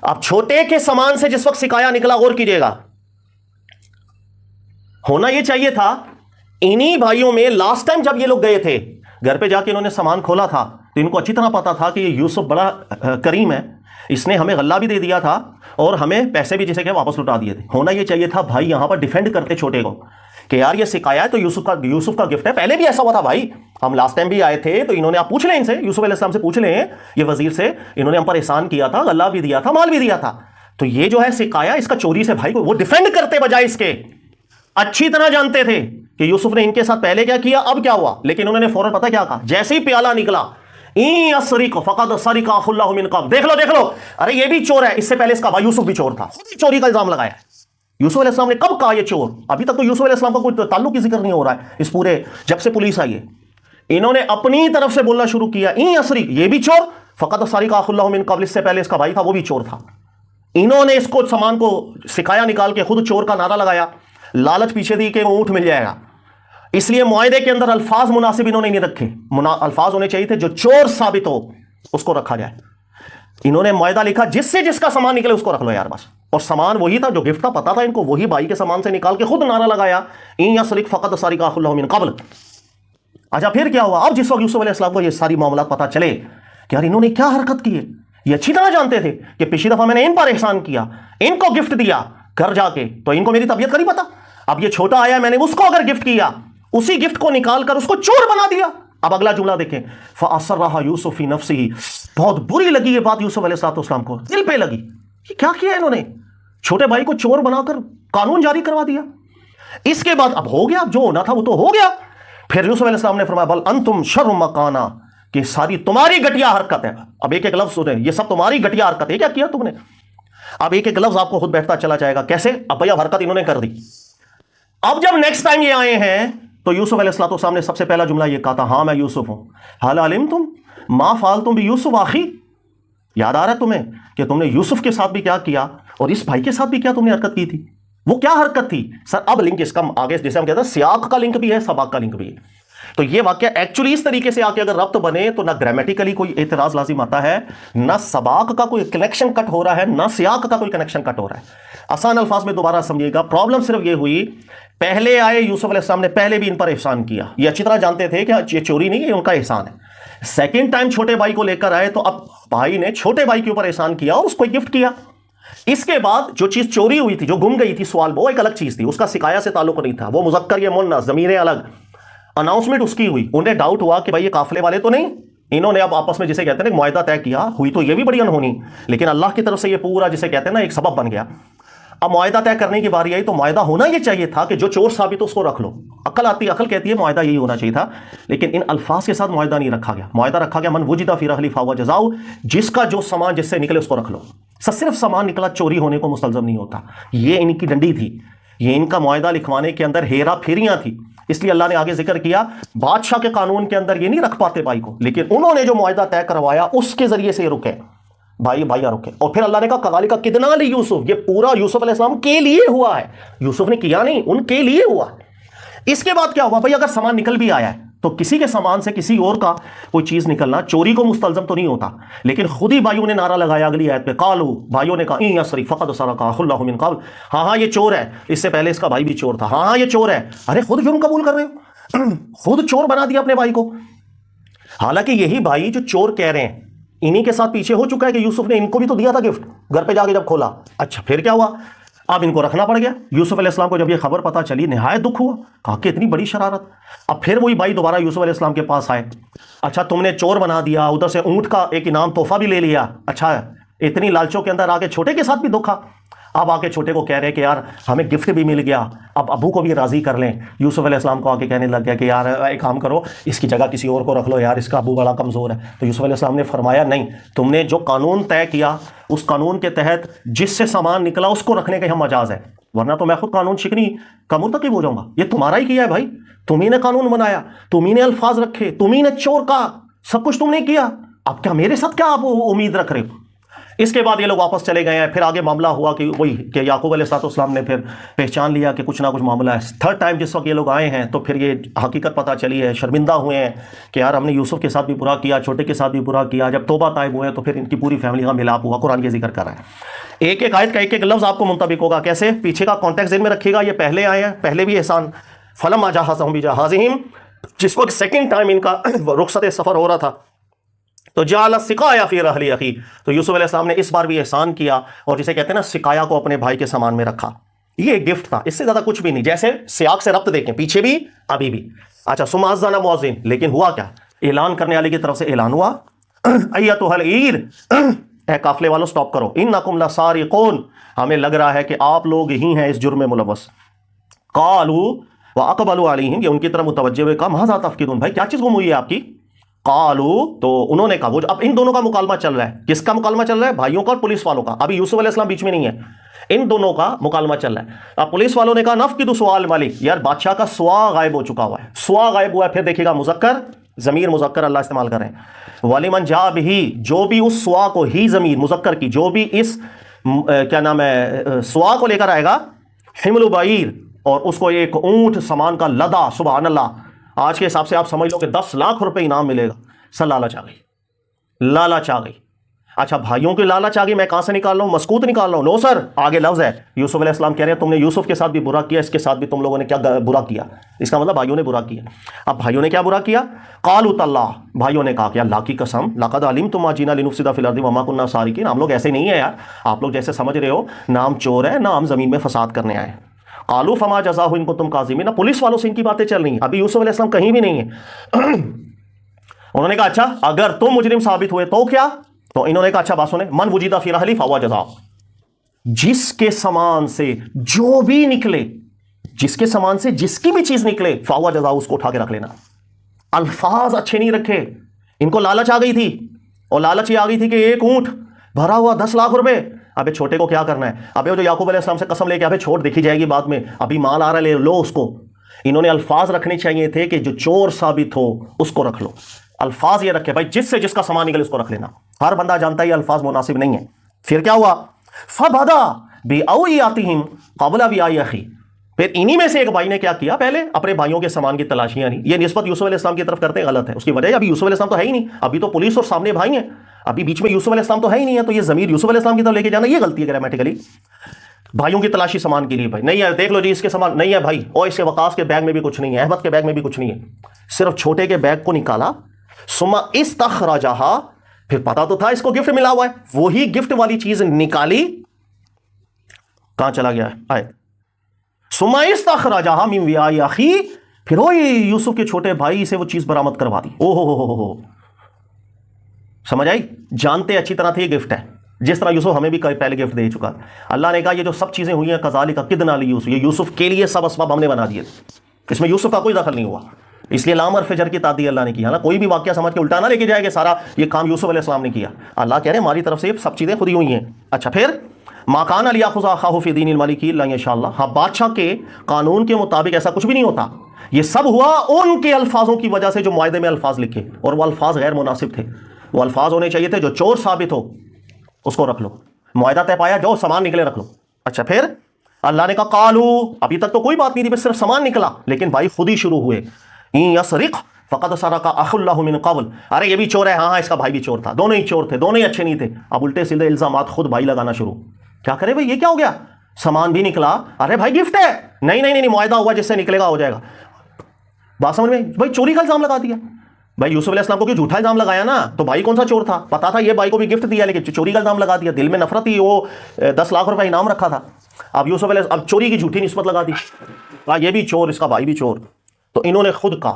اب چھوٹے کے سامان سے جس وقت سکایا نکلا، غور کیجیے گا، ہونا یہ چاہیے تھا انہی بھائیوں میں لاسٹ ٹائم جب یہ لوگ گئے تھے گھر پہ جا کے انہوں نے سامان کھولا تھا تو ان کو اچھی طرح پتا تھا کہ یہ یوسف بڑا کریم ہے، اس نے ہمیں غلہ بھی دے دیا تھا اور ہمیں پیسے بھی جسے کہ واپس لٹا دیے تھے. ہونا یہ چاہیے تھا بھائی یہاں پر ڈیفینڈ کرتے چھوٹے کو کہ یار یہ سکایا ہے تو یوسف کا گفٹ ہے. پہلے بھی ایسا ہوا تھا بھائی، ہم لاسٹ ٹائم بھی آئے تھے تو انہوں نے, آپ پوچھ لیں ان سے, یوسف علیہ السلام سے پوچھ لیں, یہ وزیر سے, انہوں نے ہم پر احسان کیا تھا, اللہ بھی دیا تھا, مال بھی دیا تھا. تو یہ جو ہے سکایا اس کا چوری سے بھائی کو, وہ ڈیفینڈ کرتے بجائے اس کے اچھی طرح جانتے تھے کہ یوسف نے ان کے ساتھ پہلے کیا کیا, اب کیا ہوا, لیکن انہوں نے فوراً پتہ کیا کہا, جیسے ہی پیالہ نکلا, این اسرق فقد سرق اخ اللہ من قبل, دیکھ لو, ارے یہ بھی چور ہے, اس سے پہلے اس کا بھائی یوسف بھی چور تھا, خود ہی چوری کا الزام لگایا ہے. یوسف علیہ السلام نے کب کہا یہ چور؟ ابھی تک تو یوسف علیہ السلام کا کوئی تعلق کی ذکر نہیں ہو رہا ہے اس پورے, جب سے پولیس آئی ہے. انہوں نے اپنی طرف سے بولنا شروع کیا, این اسرق, یہ بھی چور, فقد سرق اخ اللہ من قبل, اس سے پہلے اس کا بھائی تھا وہ بھی چور تھا. انہوں نے اس کو سامان کو سکھایا نکال کے خود چور کا نعرہ لگایا, لالچ پیچھے دی کہ وہ اونٹ مل جائے گا. اس لیے معاہدے کے اندر الفاظ مناسب انہوں نے نہیں رکھے, الفاظ ہونے چاہیے تھے جو چور ثابت ہو اس کو رکھا جائے. انہوں نے معاہدہ لکھا جس سے جس کا سامان نکلے اس کو رکھ لو یار بس, اور سامان وہی تھا جو گفٹ تھا, پتا تھا ان کو, وہی بھائی کے سامان سے نکال کے خود نعرہ لگایا, این یسرق فقد سرق اخ اللہ من قبل. اچھا پھر کیا ہوا؟ اب جس وقت یوسف علیہ السلام کو یہ ساری معاملات پتا چلے کہ یار انہوں نے کیا حرکت کی ہے, یہ اچھی طرح جانتے تھے کہ پچھلی دفعہ میں نے ان پر احسان کیا, ان کو گفٹ دیا گھر جا کے, تو ان کو میری طبیعت کا نہیں پتا. اب یہ چھوٹا آیا, میں نے اس کو اگر گفٹ کیا, اسی گفٹ کو نکال کر اس کو چور بنا دیا. اب اگلا جملہ دیکھیں, فَأَسَرَّهَا يُوسُفُ فِي نَفْسِهِ, بہت بری لگی یہ بات یوسف علیہ السلام کو, دل پہ لگی. یہ کیا کیا انہوں نے, چھوٹے بھائی کو چور بنا کر قانون جاری کروا دیا. اس کے بعد اب ہو گیا, جو ہونا تھا وہ تو ہو گیا. پھر یوسف علیہ السلام نے فرمایا بل انتم شر مکانا, کہ ساری تمہاری گھٹیا حرکت ہے. اب ایک ایک لفظ سنیں, یہ سب تمہاری گھٹیا حرکت ہے, کیا کیا تم نے. اب ایک ایک لفظ آپ کو خود بیٹھتا چلا جائے گا کیسے. اب بھیا حرکت انہوں نے کر دی. اب جب نیکسٹ ٹائم یہ آئے ہیں تو یوسف علیہ السلام نے سب سے پہلا جملہ یہ کہا تھا, ہاں میں یوسف ہوں, حال علمتم ما فعلتم بیوسف اخی, یاد آ رہا ہے تمہیں کہ تم نے یوسف کے ساتھ بھی کیا کیا اور اس بھائی کے ساتھ بھی کیا تم نے حرکت کی تھی. وہ کیا حرکت تھی سر؟ اب لنک اس کا آگے جیسے ہم کہتے ہیں سیاق کا لنک بھی ہے, سباق کا لنک بھی ہے. تو یہ واقعہ ایکچولی اس طریقے سے آ کے اگر ربط بنے تو نہ گرامیٹیکلی کوئی اعتراض لازم آتا ہے, نہ سباق کا کوئی کنیکشن کٹ ہو رہا ہے, نہ سیاق کا کوئی کنیکشن کٹ ہو رہا ہے. آسان الفاظ میں دوبارہ سمجھیے گا, پرابلم صرف یہ ہوئی, پہلے آئے یوسف علیہ السلام نے پہلے بھی ان پر احسان کیا, یہ اچھی طرح جانتے تھے کہ یہ چوری نہیں, یہ ان کا احسان ہے. سیکنڈ ٹائم چھوٹے بھائی کو لے کر آئے تو اب بھائی نے چھوٹے بھائی کے اوپر احسان کیا اور اس کو گفٹ کیا. اس کے بعد جو چیز چوری ہوئی تھی, جو گم گئی تھی, سوال وہ ایک الگ چیز تھی, اس کا سکایا سے تعلق نہیں تھا, وہ مذکر یا مؤنث ضمیریں الگ, اناؤنسمنٹ اس کی ہوئی. انہیں ڈاؤٹ ہوا کہ بھائی یہ قافلے والے تو نہیں, انہوں نے اب آپس میں جسے کہتے ہیں معاہدہ طے کیا, ہوئی تو یہ بھی بڑی انہونی, لیکن اللہ کی طرف سے یہ پورا جسے کہتے ہیں نا ایک سبب بن گیا. اب معاہدہ طے کرنے کی باری آئی تو معاہدہ ہونا یہ چاہیے تھا کہ جو چور ثابت ہو اس کو رکھ لو. عقل آتی, عقل کہتی ہے معاہدہ یہی ہونا چاہیے تھا, لیکن ان الفاظ کے ساتھ معاہدہ نہیں رکھا گیا. معاہدہ رکھا گیا من وجد فی رحلہ فہو جزاؤ, جس کا جو سامان جس سے نکلے اس کو رکھ لو. صرف سامان نکلا چوری ہونے کو مستلزم نہیں ہوتا, یہ ان کی ڈنڈی تھی, یہ ان کا معاہدہ لکھوانے کے اندر ہیرا پھیریاں تھی. اس لیے اللہ نے آگے ذکر کیا بادشاہ کے قانون کے اندر یہ نہیں رکھ پاتے بھائی کو, لیکن انہوں نے جو معاہدہ طے کروایا اس کے ذریعے سے یہ رکے, بھائی رکے. اور پھر اللہ نے کہا کذالک کدنا لیوسف, یہ پورا یوسف علیہ السلام کے لیے ہوا ہے, یوسف نے کیا نہیں, ان کے لیے ہوا. اس کے بعد کیا ہوا بھائی, اگر سامان نکل بھی آیا ہے تو کسی کے سامان سے کسی اور کا کوئی چیز نکلنا چوری کو مستلزم تو نہیں ہوتا, لیکن خود ہی بھائیوں نے نعرہ لگایا اگلی آیت پہ, قالو, بھائیوں نے کہا این یسرق فقد سرق اخ اللہ من قبل, ہاں یہ چور ہے, اس سے پہلے اس کا بھائی بھی چور تھا, ہاں یہ چور ہے. ارے خود جرم قبول کر رہے ہو, خود چور بنا دیا اپنے بھائی کو. حالانکہ یہی بھائی جو چور کہہ رہے ہیں انہی کے ساتھ پیچھے ہو چکا ہے کہ یوسف نے ان کو بھی تو دیا تھا گفٹ گھر پہ جا کے جب کھولا. اچھا پھر کیا ہوا, اب ان کو رکھنا پڑ گیا. یوسف علیہ السلام کو جب یہ خبر پتا چلی نہایت دکھ ہوا, کہا کہ اتنی بڑی شرارت. اب پھر وہی بھائی دوبارہ یوسف علیہ السلام کے پاس آئے, اچھا تم نے چور بنا دیا, ادھر سے اونٹ کا ایک انعام تحفہ بھی لے لیا, اچھا اتنی لالچوں کے اندر آ کے چھوٹے کے ساتھ بھی دھوکا. اب آ کے چھوٹے کو کہہ رہے کہ یار ہمیں گفٹ بھی مل گیا, اب ابو کو بھی راضی کر لیں. یوسف علیہ السلام کو آ کے کہنے لگ گیا کہ یار ایک کام کرو, اس کی جگہ کسی اور کو رکھ لو یار, اس کا ابو بڑا کمزور ہے. تو یوسف علیہ السلام نے فرمایا نہیں, تم نے جو قانون طے کیا اس قانون کے تحت جس سے سامان نکلا اس کو رکھنے کا ہم مجاز ہے, ورنہ تو میں خود قانون شکنی کا مرتکب ہو جاؤں گا. یہ تمہارا ہی کیا ہے بھائی, تم ہی نے قانون بنایا, تم ہی نے الفاظ رکھے, تم ہی نے چور کہا, سب کچھ تم نے کیا, اب کیا میرے ساتھ کیا آپ امید رکھ رہے ہو. اس کے بعد یہ لوگ واپس چلے گئے ہیں. پھر آگے معاملہ ہوا کہ وہی کہ یعقوب علیہ السلام نے پھر پہچان لیا کہ کچھ نہ کچھ معاملہ ہے. تھرڈ ٹائم جس وقت یہ لوگ آئے ہیں تو پھر یہ حقیقت پتہ چلی ہے, شرمندہ ہوئے ہیں کہ یار ہم نے یوسف کے ساتھ بھی برا کیا, چھوٹے کے ساتھ بھی برا کیا. جب توبہ طائب ہوئے تو پھر ان کی پوری فیملی کا ملاپ ہوا. قرآن یہ ذکر کر رہا ہے, ایک ایک آیت کا ایک ایک لفظ آپ کو منطبق ہوگا. کیسے, پیچھے کا کانٹیکس ذہن میں رکھیے گا. یہ پہلے آئے ہیں, پہلے بھی احسان, فلما جہزهم بجہازہم, جس وقت سیکنڈ ٹائم ان کا رخصت سفر ہو رہا تھا تو جعل السقایا فی رحل اخی, تو یوسف علیہ السلام نے اس بار بھی احسان کیا اور جسے کہتے ہیں نا سقایا کو اپنے بھائی کے سامان میں رکھا. یہ گفٹ تھا, اس سے زیادہ کچھ بھی نہیں. جیسے سیاق سے ربط دیکھیں, پیچھے بھی ابھی بھی. اچھا ثم اذن مؤذن، لیکن ہوا کیا؟ اعلان کرنے والے کی طرف سے اعلان ہوا، ایتھا العیر، اے قافلے والوں سٹاپ کرو، انکم لسارقون، ہمیں لگ رہا ہے کہ آپ لوگ ہی ہیں اس جرم میں ملوث۔ قالوا واقبلوا علیہم، یہ ان کی طرف متوجہ ہوئے، کہا ماذا تفقدون، بھائی کیا چیز گم ہوئی ہے آپ کی؟ قالوا، تو انہوں نے کہا، وہ اب ان دونوں کا مکالمہ چل رہا ہے، کس کا مکالمہ چل رہا ہے؟ بھائیوں کا اور پولیس والوں کا، ابھی یوسف علیہ السلام بیچ میں نہیں ہے، ان دونوں کا مکالمہ چل رہا ہے۔ اب پولیس والوں نے کہا نفقد سؤال ملک، یار بادشاہ کا سوا غائب ہو چکا ہوا ہے، سوا غائب ہوا ہے، پھر دیکھیے گا مذکر، ضمیر مذکر اللہ استعمال کر رہے ہیں، وَلِمَنْ جَاءَ بِهِ، جو بھی اس سوا کو، ہی ضمیر مذکر کی، جو بھی اس کیا نام ہے سوا کو لے کر آئے گا، حمل بعیر، اور اس کو ایک اونٹ سامان کا لدا، سبحان اللہ، آج کے حساب سے آپ سمجھ لو کہ 10 لاکھ روپے انعام ملے گا۔ سر لالچ آ گئی، لالچ آ گئی۔ اچھا بھائیوں کی لالچ آ گئی، میں کہاں سے نکال رہا ہوں؟ مسکوت نکال رہا ہوں؟ نو سر، آگے لفظ ہے، یوسف علیہ السلام کہہ رہے ہیں تم نے یوسف کے ساتھ بھی برا کیا، اس کے ساتھ بھی تم لوگوں نے کیا برا کیا، اس کا مطلب بھائیوں نے برا کیا۔ اب بھائیوں نے کیا برا کیا؟ قالوا تاللہ، بھائیوں نے کہا کہ اللہ کی قسم، لقد علمتم ما جئنا لنفسد فی الارض وما كنا سارقین، ہم لوگ ایسے نہیں ہیں یار، آپ لوگ جیسے سمجھ رہے ہو، نہ ہم چور ہیں، نہ ہم زمین میں فساد کرنے آئے۔ قالوا فما جزاؤ ان کنتم کاذبین، پولیس والوں سے ان کی باتیں چل رہی ہیں، ابھی یوسف علیہ السلام کہیں بھی نہیں ہے۔ انہوں نے کہا اچھا اگر تم مجرم ثابت ہوئے تو کیا؟ تو انہوں نے کہا اچھا بات سنیں، من وجد فی رحلی فہو جزاؤ، جس کے سامان سے جو بھی نکلے، جس کے سامان سے جس کی بھی چیز نکلے، فہو جزاؤ، اس کو اٹھا کے رکھ لینا۔ الفاظ اچھے نہیں رکھے، ان کو لالچ آ گئی تھی، اور لالچ یہ آ گئی تھی کہ ایک اونٹ بھرا ہوا 10 لاکھ روپے، ابے چھوٹے کو کیا کرنا ہے؟ ابے وہ جو یعقوب علیہ السلام سے قسم لے کے ابے چھوڑ، دیکھی جائے گی بعد میں، ابھی مال آ رہا لے لو اس کو۔ انہوں نے الفاظ رکھنے چاہیے تھے کہ جو چور ثابت ہو اس کو رکھ لو، الفاظ یہ رکھے بھائی جس سے جس کا سامان نکلے اس کو رکھ لینا، ہر بندہ جانتا ہے یہ الفاظ مناسب نہیں ہے۔ پھر کیا ہوا؟ فبدا بأوعیاتہم قبل وعاء اخی، پھر انہی میں سے ایک بھائی نے کیا کیا، پہلے اپنے بھائیوں کے سامان کی تلاشیاں نہیں، یہ نسبت یوسف علیہ السلام کی طرف کرتے غلط ہے، اس کی وجہ ابھی یوسف علیہ السلام تو ہے ہی نہیں، ابھی تو پولیس اور سامنے بھائی ہیں، ابھی بیچ میں یوسف علیہ السلام تو ہے ہی نہیں ہے، تو یہ ضمیر یوسف علیہ السلام کی طرف لے کے جانا یہ غلطی ہے گرامیٹیکلی۔ بھائیوں کی تلاشی سامان کے لیے، بھائی نہیں ہے، دیکھ لو جی اس کے سامان نہیں ہے بھائی، اور اس کے وقاص کے بیگ میں بھی کچھ نہیں ہے، احمد کے بیگ میں بھی کچھ نہیں ہے، صرف چھوٹے کے بیگ کو نکالا، ثم استخرجہا، پھر پتا تو تھا اس کو گفٹ ملا ہوا ہے، وہی گفٹ والی چیز نکالی، کہاں چلا گیا ہے آئے، ثم استخرجہا من وعاء اخی، پھر وہی یوسف کے چھوٹے بھائی سے وہ چیز برآمد کروا دی۔ او ہو، سمجھ آئی؟ جانتے اچھی طرح تھے یہ گفٹ ہے، جس طرح یوسف ہمیں بھی پہلے گفٹ دے چکا، اللہ نے کہا یہ جو سب چیزیں ہوئی ہیں کذالک کدنا لیوسف، یہ یوسف کے لیے سب اسباب ہم نے بنا دیے، اس میں یوسف کا کوئی دخل نہیں ہوا، اس لیے لام اور فجر کی تعدیل اللہ نے کی، نا کوئی بھی واقعہ سمجھ کے الٹا نہ لے کے جائے کہ سارا یہ کام یوسف علیہ السلام نے کیا، اللہ کہہ رہے ہیں ہماری طرف سے سب چیزیں خود ہی ہوئی ہیں۔ اچھا پھر ما کان لیاخذ اخاہ فی دین الملک الا ان شاء اللہ، ہاں بادشاہ کے قانون کے مطابق ایسا کچھ بھی نہیں ہوتا، یہ سب ہوا ان کے الفاظوں کی وجہ سے جو معاہدے میں الفاظ لکھے، اور وہ الفاظ غیر مناسب تھے، وہ الفاظ ہونے چاہیے تھے جو چور ثابت ہو اس کو رکھ لو، معاہدہ طے پایا جو سامان نکلے رکھ لو۔ اچھا پھر اللہ نے کہا قالو، ابھی تک تو کوئی بات نہیں تھی، بس صرف سامان نکلا، لیکن بھائی خود ہی شروع ہوئے، ان یسرق فقد سرق اخ له من قبل، ارے یہ بھی چور ہے، ہاں اس کا بھائی بھی چور تھا، دونوں ہی چور تھے، دونوں ہی اچھے نہیں تھے، اب الٹے سیدھے الزامات خود بھائی لگانا شروع، کیا کرے بھائی یہ کیا ہو گیا، سامان بھی نکلا، ارے بھائی گفٹ ہے، نہیں معاہدہ ہوا جس سے نکلے گا ہو جائے گا، بات سمجھ میں؟ بھائی چوری کا الزام لگا دیا، بھائی یوسف علیہ السلام کو کیوں جھوٹا الزام لگایا نا، تو بھائی کون سا چور تھا، پتا تھا یہ بھائی کو بھی گفٹ دیا لیکن چوری کا الزام لگا دیا، دل میں نفرت ہی، وہ 10 لاکھ روپے انعام رکھا تھا، اب یوسف علیہ اب چوری کی جھوٹی نسبت لگا دی، یہ بھی چور اس کا بھائی بھی چور، تو انہوں نے خود کہا۔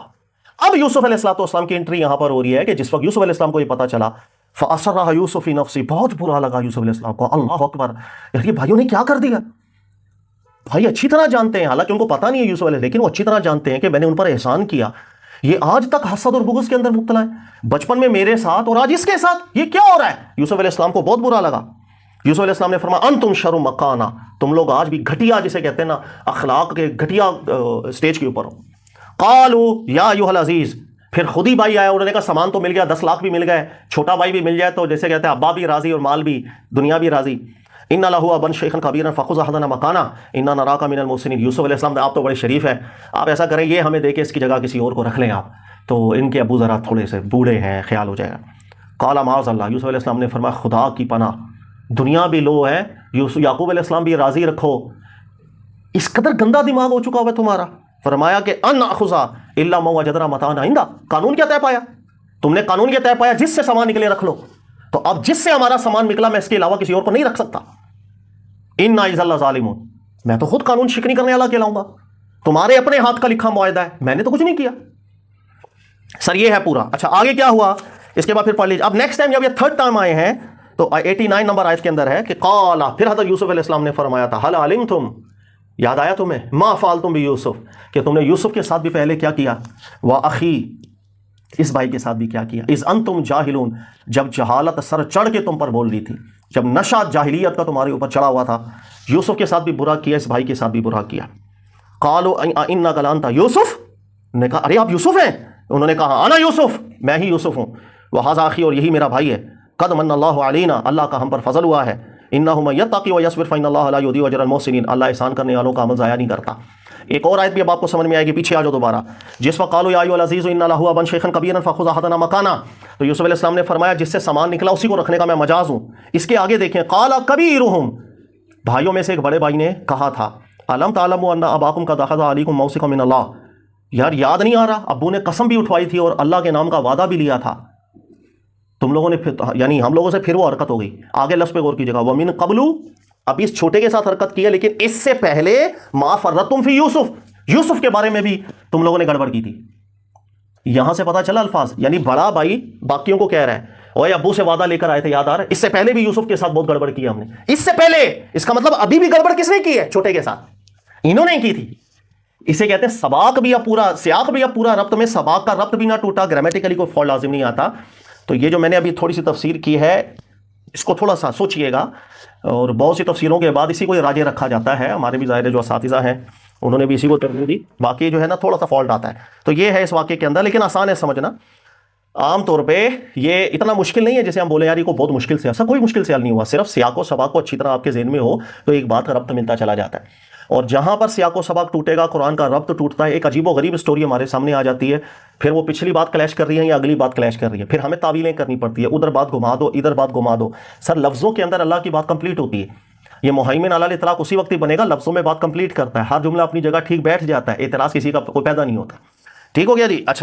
اب یوسف علیہ السلام کی انٹری یہاں پر ہو رہی ہے کہ جس وقت یوسف علیہ السلام کو یہ پتا چلا، فَأَسَرَّهَا يُوسُفُ فِي نَفْسِهِ، بہت برا لگا یوسف علیہ السلام کو، اللہ اکبر، یہ بھائیوں نے کیا کر دیا، بھائی اچھی طرح جانتے ہیں، حالانکہ ان کو پتا نہیں ہے یوسف علیہ، لیکن وہ اچھی طرح جانتے ہیں کہ میں نے ان پر احسان کیا، یہ آج تک حسد اور بغض کے اندر مبتلا ہے، بچپن میں میرے ساتھ اور آج اس کے ساتھ، یہ کیا ہو رہا ہے؟ یوسف علیہ السلام کو بہت برا لگا۔ یوسف علیہ السلام نے فرمایا انتم شر مکانا، تم لوگ آج بھی گھٹیا، جسے کہتے ہیں نا اخلاق کے گھٹیا سٹیج کے اوپر ہو۔ قالوا یا ایھا العزیز، پھر خود ہی بھائی آیا، انہوں نے کہا سامان تو مل گیا، 10 لاکھ بھی مل گئے، چھوٹا بھائی بھی مل جائے تو جیسے کہتے ہیں ابا بھی راضی اور مال بھی، دنیا بھی راضی۔ ان لہ ابا شیخا کبیرا فخذ احدنا مکانا انا نراک من المحسنین، یوسف علیہ السلام آپ تو بڑے شریف ہیں، آپ ایسا کریں یہ ہمیں دے کے اس کی جگہ کسی اور کو رکھ لیں آپ، تو ان کے ابو ذرا تھوڑے سے بوڑھے ہیں، خیال ہو جائے گا۔ قال معاذ اللہ، یوسف علیہ السلام نے فرمایا خدا کی پناہ، دنیا بھی لو ہے، یعقوب علیہ السلام بھی راضی رکھو، اس قدر گندا دماغ ہو چکا ہوا ہے تمہارا۔ فرمایا کہ ان اخذ الا ما وجدنا متاعنا عندنا، قانون کیا طے پایا، تم نے قانون کیا طے پایا، جس سے سامان نکلے رکھ لو، تو اب جس سے ہمارا سامان نکلا میں اس کے علاوہ کسی اور کو نہیں رکھ سکتا۔ انا اذا لظالمون، میں تو خود قانون شکنی کرنے والا کہلاؤں گا، تمہارے اپنے ہاتھ کا لکھا معاہدہ ہے، میں نے تو کچھ نہیں کیا، سر یہ ہے پورا. اچھا آگے کیا ہوا اس کے بعد پھر پڑھ لیجیے. اب نیکسٹ ٹائم جب یہ تھرڈ ٹائم آئے ہیں تو 89 نمبر آیت کے اندر ہے کہ قالا، پھر حضرت یوسف علیہ السلام نے فرمایا تھا هل علمتم، یاد آیا تمہیں، ما فعلتم بیوسف، کہ تم نے یوسف کے ساتھ بھی پہلے کیا کیا، واخی، اس بھائی کے ساتھ بھی کیا کیا، اذ انتم جاہلون، جب جہالت سر چڑھ کے تم پر بول رہی تھی، جب نشہ جاہلیت کا تمہارے اوپر چڑھا ہوا تھا. یوسف کے ساتھ بھی برا کیا، اس بھائی کے ساتھ بھی برا کیا. قالوا انک لانت یوسف، نے کہا ارے آپ یوسف ہیں، انہوں نے کہا انا یوسف، میں ہی یوسف ہوں، وہذا اخی، اور یہی میرا بھائی ہے، قد من اللہ علینا، اللہ کا ہم پر فضل ہوا ہے، انہ من یتقی ویصبر فإن اللہ لا یضیع اجر المحسنین، اللہ احسان کرنے والوں کا عمل ضائع نہیں کرتا. ایک اور آیت بھی اب آپ کو سمجھ میں آئے گی، پیچھے آ جاؤ دوبارہ، جس وقت قالوا یا ایھا العزیز ان له ابا شیخا کبیرا فخذ احدنا مکانا، تو یوسف علیہ السلام نے فرمایا جس سے سامان نکلا اسی کو رکھنے کا میں مجاز ہوں. اس کے آگے دیکھیں، قال کبیرہم، بھائیوں میں سے ایک بڑے بھائی نے کہا تھا، الم تعلموا ان اباکم قد اخذ علیکم موثقا من اللہ، یار یاد نہیں آ رہا، ابو نے قسم بھی اٹھوائی تھی اور اللہ کے نام کا وعدہ بھی لیا تھا، تم لوگوں نے یعنی ہم لوگوں سے پھر وہ حرکت ہو گئی. آگے لفظ پہ غور کیجیے گا، ومن قبل، اب اس چھوٹے کے ساتھ حرکت کی ہے لیکن اس سے پہلے ما فرطتم فی یوسف، یوسف کے بارے میں بھی تم لوگوں نے گڑبڑ کی تھی. یہاں سے پتا چلا الفاظ، یعنی بڑا بھائی باقیوں کو کہہ رہا ہے اوے ابو سے وعدہ لے کر آئے تھے، یاد آ رہا ہے، اس سے پہلے بھی یوسف کے ساتھ بہت گڑبڑ کی ہم نے، اس سے پہلے، اس کا مطلب ابھی بھی گڑبڑ کس نے کی ہے، چھوٹے کے ساتھ، انہوں نے کی تھی. اسے کہتے ہیں سباق بھی اب پورا، سیاق بھی اب پورا ربط میں، سباق کا ربط بھی نہ ٹوٹا، گرامیٹیکلی کوئی فالٹ لازم نہیں آتا. تو یہ جو میں نے ابھی تھوڑی سی تفسیر کی ہے اس کو تھوڑا سا سوچئے گا، اور بہت سی تفسیروں کے بعد اسی کو یہ راجع رکھا جاتا ہے. ہمارے بھی ظاہر جو اساتذہ ہیں انہوں نے بھی اسی کو ترجیح دی، باقی جو ہے نا تھوڑا سا فالٹ آتا ہے. تو یہ ہے اس واقعے کے اندر، لیکن آسان ہے سمجھنا. عام طور پہ یہ اتنا مشکل نہیں ہے جیسے ہم بولے یار یہ کو بہت مشکل سے، ایسا کوئی مشکل سے حل نہیں ہوا، صرف سیاق و سباق کو اچھی طرح آپ کے ذہن میں ہو تو ایک بات کا ربط ملتا چلا جاتا ہے. اور جہاں پر سیاق و سباق ٹوٹے گا، قرآن کا ربط ٹوٹتا ہے، ایک عجیب و غریب اسٹوری ہمارے سامنے آ جاتی ہے، پھر وہ پچھلی بات کلیش کر رہی ہے یا اگلی بات کلیش کر رہی ہے، پھر ہمیں تعویلیں کرنی پڑتی ہے، ادھر بات گھما دو ادھر بات گھما دو. سر لفظوں کے اندر اللہ کی بات کمپلیٹ ہوتی ہے. یہ مہیمن علی الاطلاق اسی وقت ہی بنے گا لفظوں میں بات کمپلیٹ کرتا ہے، ہر جملہ اپنی جگہ ٹھیک بیٹھ جاتا ہے، اعتراض کسی کا کوئی پیدا نہیں ہوتا. ٹھیک ہو گیا جی. اچھا